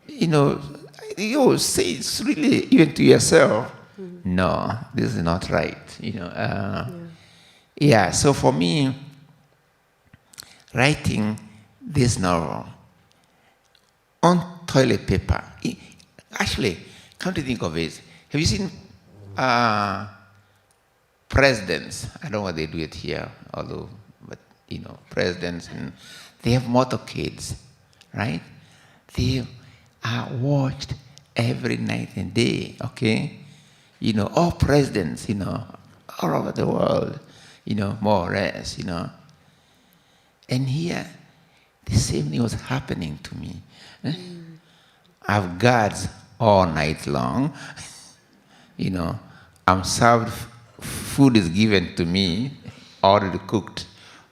you know, you say it's really, even to yourself, no, this is not right, you know. So for me, writing this novel on toilet paper, actually, come to think of it, have you seen presidents? I don't know why they do it here, although, but you know, presidents, and they have motorcades, right? They are watched every night and day, okay? You know, all presidents, you know, all over the world, you know, more or less, you know. And here, the same thing was happening to me. I have guards all night long. You know, I'm served, food is given to me, already cooked,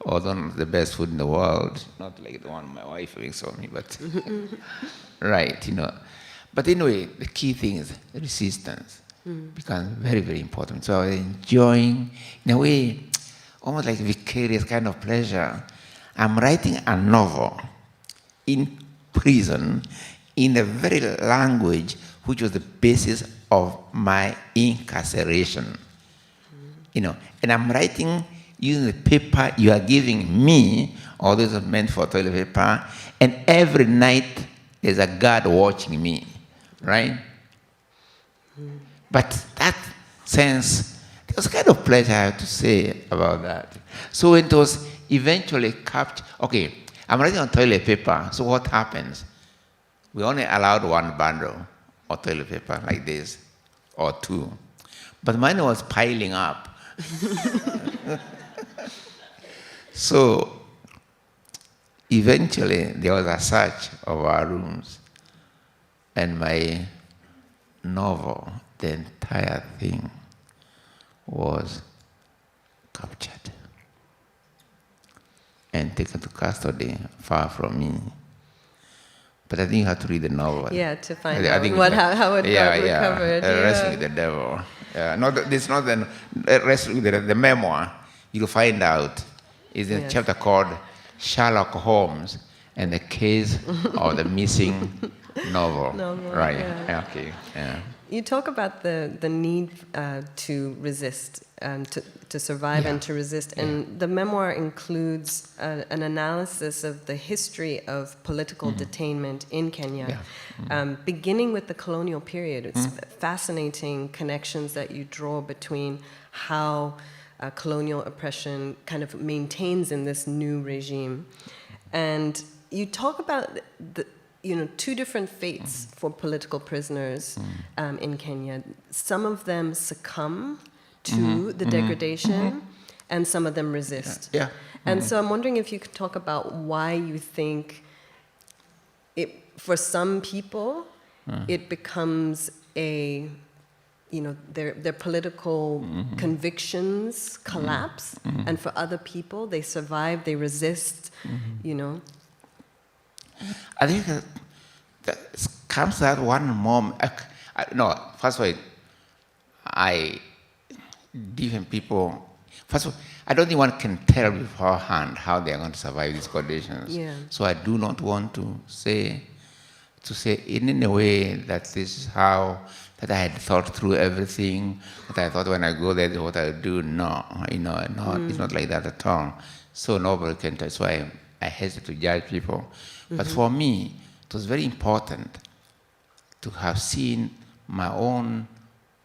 although not the best food in the world, not like the one my wife makes for me, but right, you know. But anyway, the key thing is resistance becomes very, very important. So I was enjoying, in a way, almost like vicarious kind of pleasure. I'm writing a novel in prison in the very language which was the basis of my incarceration. You know, and I'm writing using the paper you are giving me, all those are meant for toilet paper, and every night there's a guard watching me, right? But that sense, there was a kind of pleasure I have to say about that. So it was eventually captured. Okay, I'm writing on toilet paper, so what happens? We only allowed one bundle of toilet paper like this, or two. But mine was piling up. So eventually there was a search of our rooms, and my novel, the entire thing, was captured and taken to custody far from me. But I think you have to read the novel. Yeah, to find out how it got recovered. Wrestling with the devil. It's not the wrestling with the memoir. You'll find out. It's a chapter called Sherlock Holmes and the Case of the Missing Novel. Right. Yeah. Okay. Yeah. You talk about the need to resist, to survive and to resist, and the memoir includes an analysis of the history of political detainment in Kenya, beginning with the colonial period. It's fascinating connections that you draw between how colonial oppression kind of maintains in this new regime. And you talk about two different fates for political prisoners in Kenya. Some of them succumb to the degradation, and some of them resist. And so I'm wondering if you could talk about why you think for some people, it becomes their political convictions collapse, and for other people, they survive, they resist, I think that comes at one moment. First of all, different people First of all, I don't think one can tell beforehand how they are going to survive these conditions. Yeah. So I do not want to say in any way that this is how, that I had thought through everything, that I thought when I go there, this is what I would do. No, it's not like that at all. So nobody can tell. So I hesitate to judge people. But for me, it was very important to have seen my own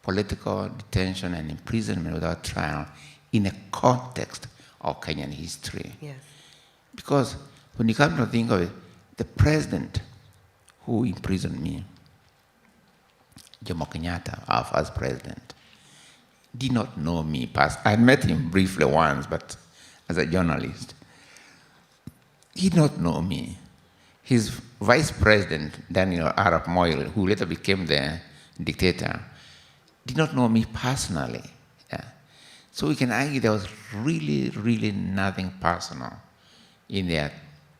political detention and imprisonment without trial in a context of Kenyan history. Yes. Because when you come to think of it, the president who imprisoned me, Jomo Kenyatta, our first president, did not know me personally. I met him briefly once, but as a journalist. He did not know me. His vice president, Daniel Arap Moi, who later became the dictator, did not know me personally. Yeah. So we can argue there was really, really nothing personal in their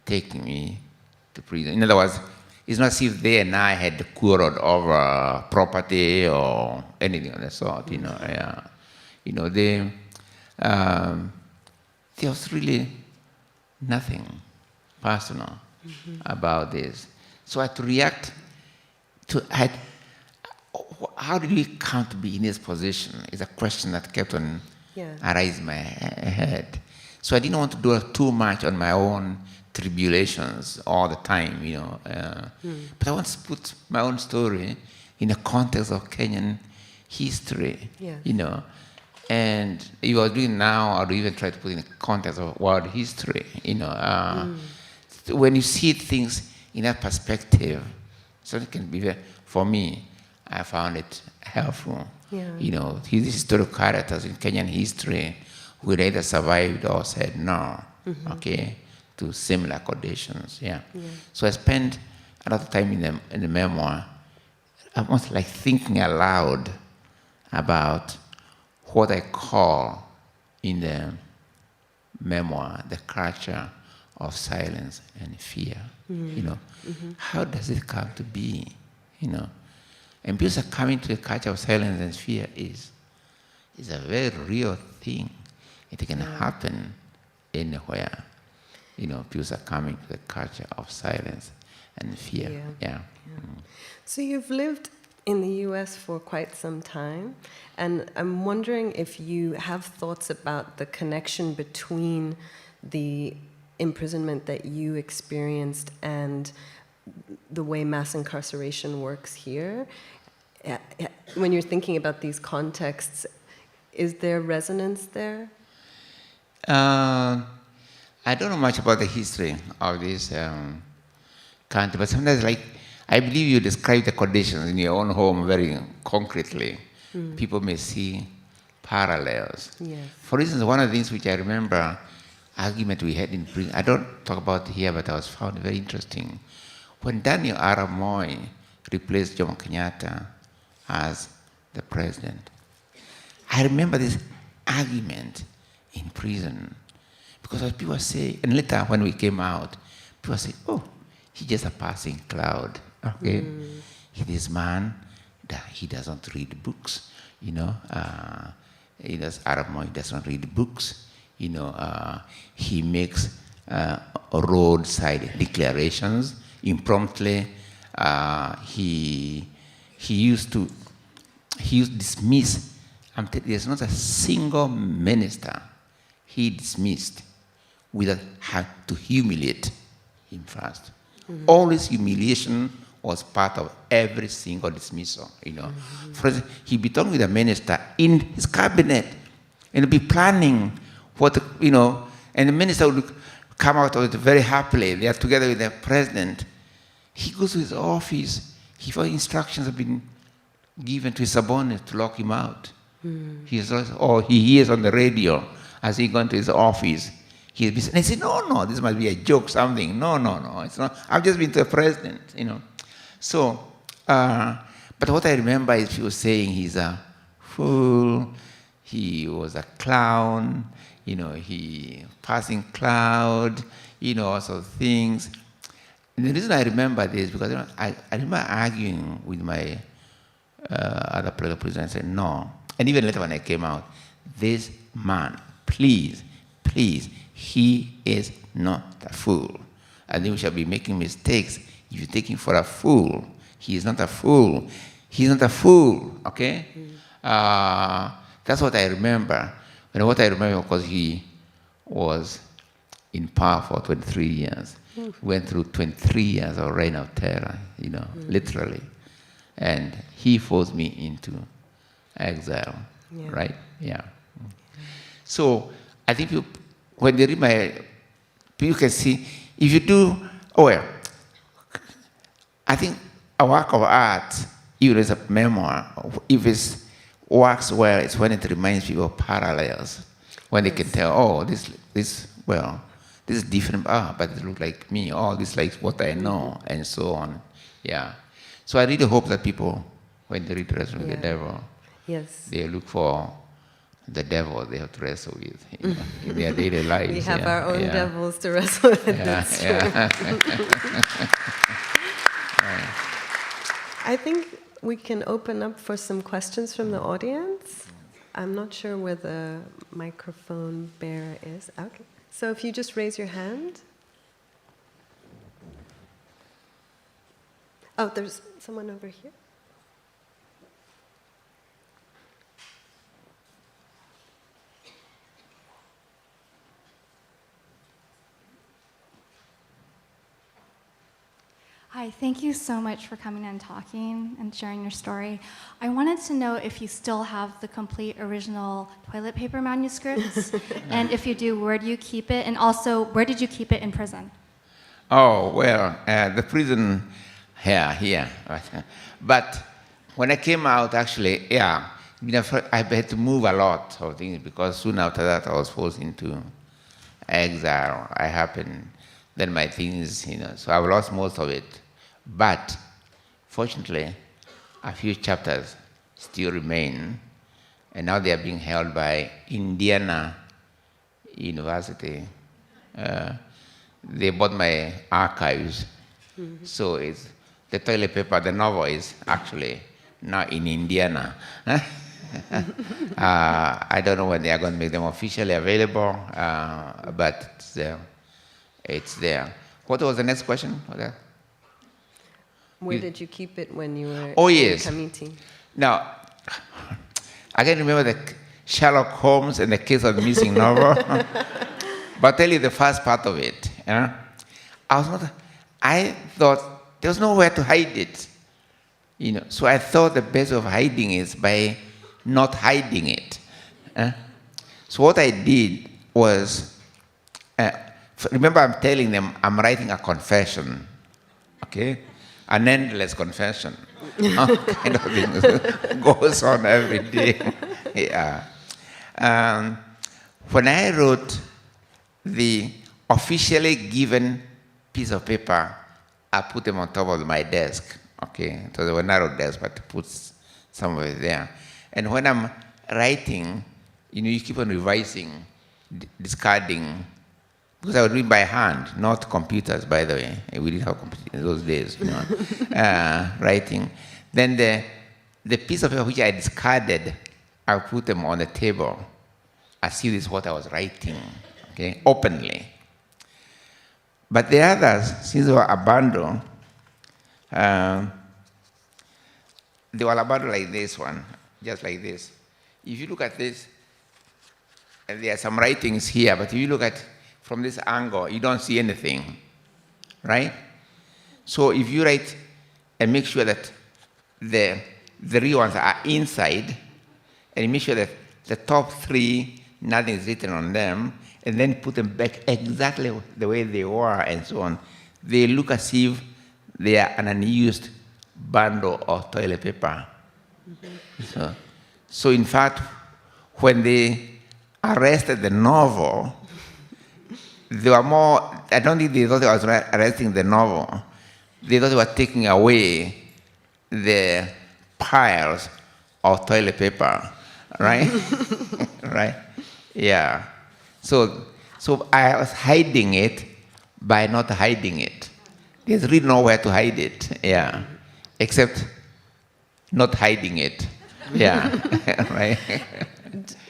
taking me to prison. In other words, it's not as if they and I had quarreled over property or anything of the sort. Yeah. There was really nothing personal about this. So I had to react to how did we come to be in this position is a question that kept on arising in my head. So I didn't want to do too much on my own tribulations all the time, But I want to put my own story in the context of Kenyan history, And if I was doing now, I would even try to put in the context of world history, When you see things in that perspective, so it can be for me, I found it helpful. Yeah. These historical characters in Kenyan history who either survived or said no, to similar conditions. Yeah. So I spent a lot of time in the memoir, almost like thinking aloud about what I call in the memoir the culture of silence and fear. How does it come to be? And people are coming to the culture of silence and fear is a very real thing. It can happen anywhere. People are coming to the culture of silence and fear. Yeah. So you've lived in the US for quite some time, and I'm wondering if you have thoughts about the connection between the imprisonment that you experienced and the way mass incarceration works here. When you're thinking about these contexts, is there resonance there? I don't know much about the history of this country, but sometimes, I believe you describe the conditions in your own home very concretely. People may see parallels. Yes. For instance, one of the things which I remember, argument we had in prison, I don't talk about it here, but I was found very interesting. When Daniel Arap Moi replaced Jomo Kenyatta as the president, I remember this argument in prison. Because what people say, and later when we came out, people say, oh, he's just a passing cloud, okay? This man, he doesn't read books, Arap Moi doesn't read books, he makes roadside declarations impromptu. He used to dismiss. There's not a single minister he dismissed without having to humiliate him first. Always humiliation was part of every single dismissal. For instance, he'd be talking with a minister in his cabinet and be planning what, and the minister would come out of it very happily. They are together with the president. He goes to his office. Instructions have been given to his subordinate to lock him out. He hears on the radio as he goes to his office. And he said, no, this must be a joke, something. No, it's not. I've just been to the president, So, but what I remember is people saying he's a fool, he was a clown, he passing cloud, all sorts of things. And the reason I remember this, because I remember arguing with my other political prisoners and said, no. And even later when I came out, this man please, please, he is not a fool. I think we shall be making mistakes if you take him for a fool. He is not a fool. He's not a fool, okay? That's what I remember. And what I remember, because he was in power for 23 years. Went through 23 years of reign of terror, literally. And he forced me into exile, right? Yeah. So I think when they read you can see, if you do, I think a work of art, even as a memoir, if it works well, it's when it reminds people of parallels, when they can tell, this is different, but it looks like me, this is like what I know, and so on. Yeah. So I really hope that people, when they read Wrestling with the Devil, they look for the devil they have to wrestle with in their daily lives. We have our own devils to wrestle with. That's true. I think we can open up for some questions from the audience. I'm not sure where the microphone bearer is. Okay. So if you just raise your hand. Oh, there's someone over here. Hi, thank you so much for coming and talking and sharing your story. I wanted to know if you still have the complete original toilet paper manuscripts, and if you do, where do you keep it? And also, where did you keep it in prison? The prison here. But when I came out, actually, I had to move a lot of things because soon after that I was forced into exile. Then my things, so I lost most of it. But fortunately, a few chapters still remain, and now they are being held by Indiana University. They bought my archives, so it's the toilet paper, the novel is actually now in Indiana. I don't know when they are going to make them officially available, but it's there. What was the next question? Where did you keep it when you were in Kamiti? Now, I can remember the Sherlock Holmes and the case of the missing novel. But I'll tell you the first part of it. I thought there was nowhere to hide it. So I thought the best way of hiding is by not hiding it. So what I did was, remember I'm telling them I'm writing a confession, okay? An endless confession. Kind of thing goes on every day. When I wrote the officially given piece of paper, I put them on top of my desk, okay? So they were narrow desks, but I put some of it there. And when I'm writing, you keep on revising, discarding, because I was doing by hand, not computers, by the way. We didn't have computers in those days, writing. Then the piece of paper which I discarded, I put them on the table. I see this is what I was writing, okay, openly. But the others, since they were abandoned, they were abandoned like this one, just like this. If you look at this, and there are some writings here, but if you look at from this angle, you don't see anything, right? So if you write and make sure that the real ones are inside, and you make sure that the top three, nothing is written on them, and then put them back exactly the way they were and so on, they look as if they are an unused bundle of toilet paper. So in fact, when they arrested the novel, they were more, I don't think they thought they were arresting the novel. They thought they were taking away the piles of toilet paper, right? Right? Yeah. So I was hiding it by not hiding it. There's really nowhere to hide it, yeah, except not hiding it, yeah, right?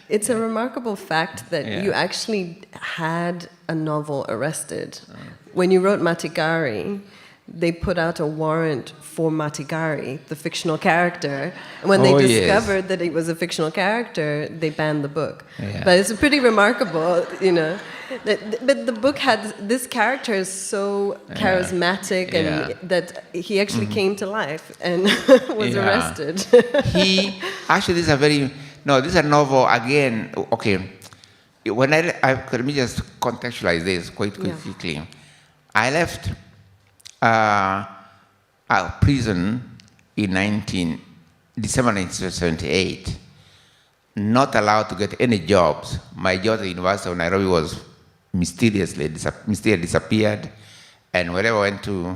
It's a remarkable fact that Yeah. you actually had a novel arrested. When you wrote Matigari, they put out a warrant for Matigari, the fictional character. And when they Oh, yes. discovered that it was a fictional character, they banned the book. Yeah. But it's pretty remarkable, you know. But the book had, this character is so charismatic and Yeah. that he actually came to life and was Yeah. arrested. Actually, this is a very, no, this is a novel, again, okay. When let me just contextualize this quite quickly. I left prison in December 1978, not allowed to get any jobs. My job at the University of Nairobi was mysteriously disappeared, and whenever I went to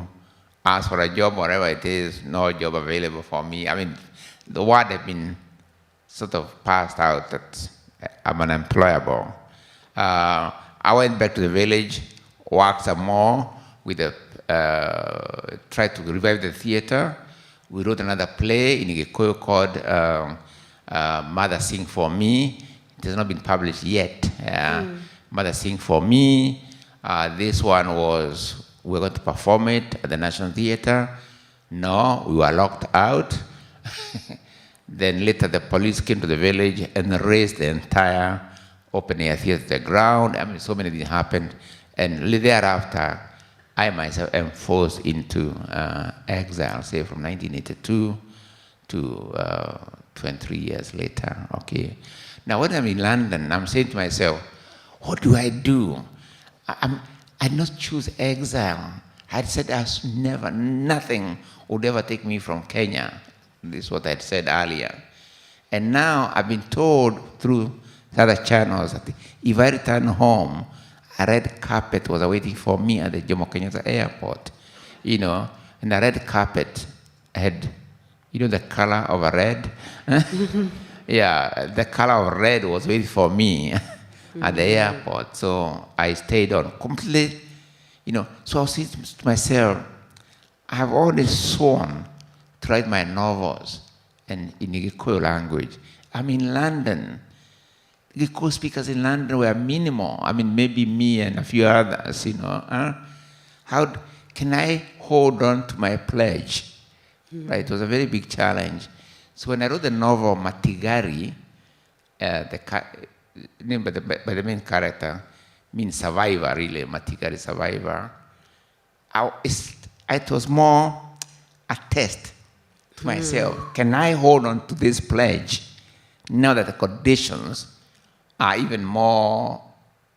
ask for a job, whatever it is, no job available for me. I mean, the word had been sort of passed out that I'm unemployable. I went back to the village, worked some more with tried to revive the theater. We wrote another play in Gikuyu called Mother Sing For Me. It has not been published yet. Mother Sing For Me. This one was, we were going to perform it at the National Theater. No, we were locked out. Then later the police came to the village and razed the entire open air theater to the ground. I mean, so many things happened. And thereafter, I myself am forced into exile, say from 1982 to 23 years later, okay? Now when I'm in London, I'm saying to myself, what do I do? I did not choose exile. I said nothing would ever take me from Kenya. This is what I said earlier. And now I've been told through other channels that if I return home, a red carpet was awaiting for me at the Jomo Kenyatta airport, you know, and the red carpet had, you know, the color of a red? Yeah, the color of red was waiting for me at the airport. So I stayed on completely, you know. So I was saying to myself, I have always sworn to write my novels and in the Gikuyu language. I'm in London. Gikuyu speakers in London were minimal. I mean, maybe me and a few others, you know. How can I hold on to my pledge? Right, it was a very big challenge. So when I wrote the novel Matigari, named by the main character, means survivor, really, Matigari survivor, it was more a test to myself. Can I hold on to this pledge now that the conditions are even more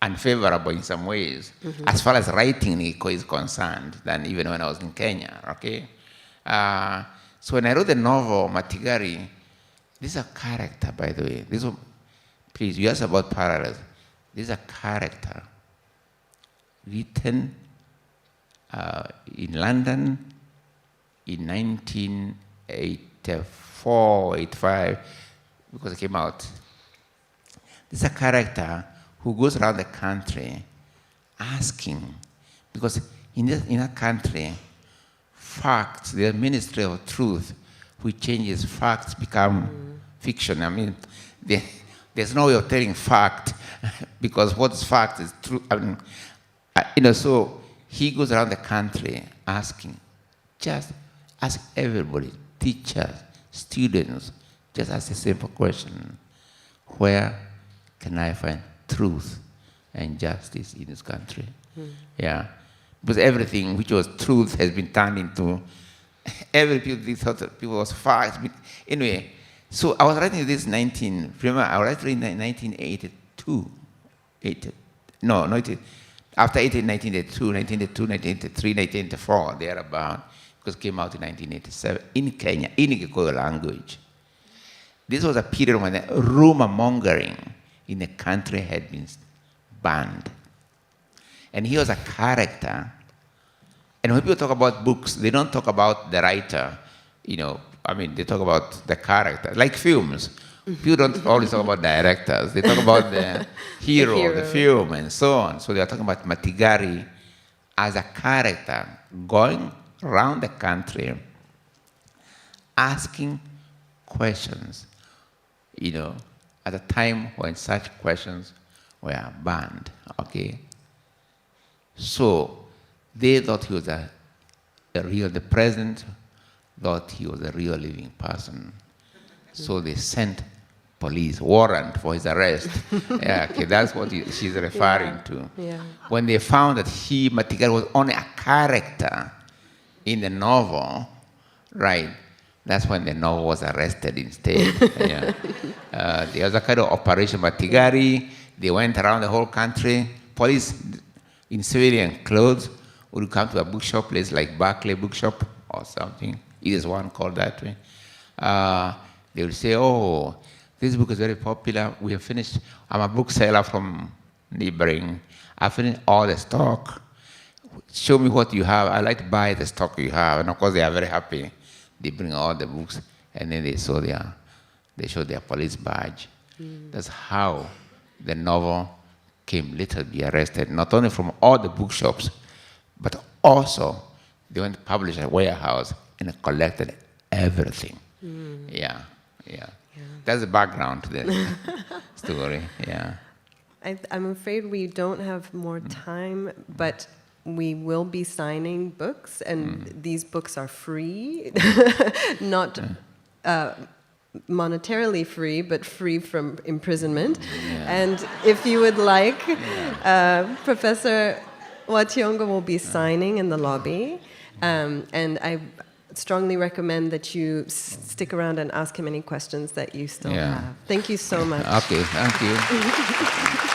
unfavorable in some ways, as far as writing Nico is concerned, than even when I was in Kenya, okay? So when I wrote the novel, Matigari, this is a character, by the way. Please, you asked about parallels. This is a character written in London in 1984, 85, because it came out. This is a character who goes around the country asking, because in a country, facts, the Ministry of Truth, which changes facts become fiction. I mean, there's no way of telling fact because what's fact is true. I mean, you know, so he goes around the country asking, just ask everybody, teachers, students, just ask a simple question: where can I find truth and justice in this country? Yeah. Because everything which was truth has been turned into, people thought that people was facts. Anyway, so I was writing this remember, I was writing in 1982. After 1982, 1983, 1984, thereabout, because it came out in 1987 in Kenya, in Gikuyu language. This was a period when the rumor mongering in the country had been banned. And he was a character. And when people talk about books, they don't talk about the writer, you know, I mean, they talk about the character, like films. People don't always talk about directors. They talk about the hero of the film and so on. So they are talking about Matigari as a character going around the country asking questions, you know, at a time when such questions were banned, okay? So they thought he was the president thought he was a real living person. So they sent police warrant for his arrest. Yeah, okay, that's what she's referring to. Yeah. When they found that Matigari was only a character in the novel, right, that's when the novel was arrested instead. Yeah. There was a kind of Operation Matigari. They went around the whole country. Police in civilian clothes would come to a bookshop place like Berkeley bookshop or something. It is one called that way. They would say, oh, this book is very popular. We have finished. I'm a bookseller from neighboring. I finished all the stock. Show me what you have. I like to buy the stock you have. And of course, they are very happy. They bring all the books, and then they show their police badge. That's how the novel came later to be arrested, not only from all the bookshops, but also they went to publish a warehouse and collected everything. Yeah. That's the background to the story, yeah. I'm afraid we don't have more time, but we will be signing books, and these books are free, not monetarily free, but free from imprisonment. Yeah. And if you would like, Professor Thiong'o will be signing in the lobby, and I strongly recommend that you stick around and ask him any questions that you still have. Thank you so much. Okay, thank you.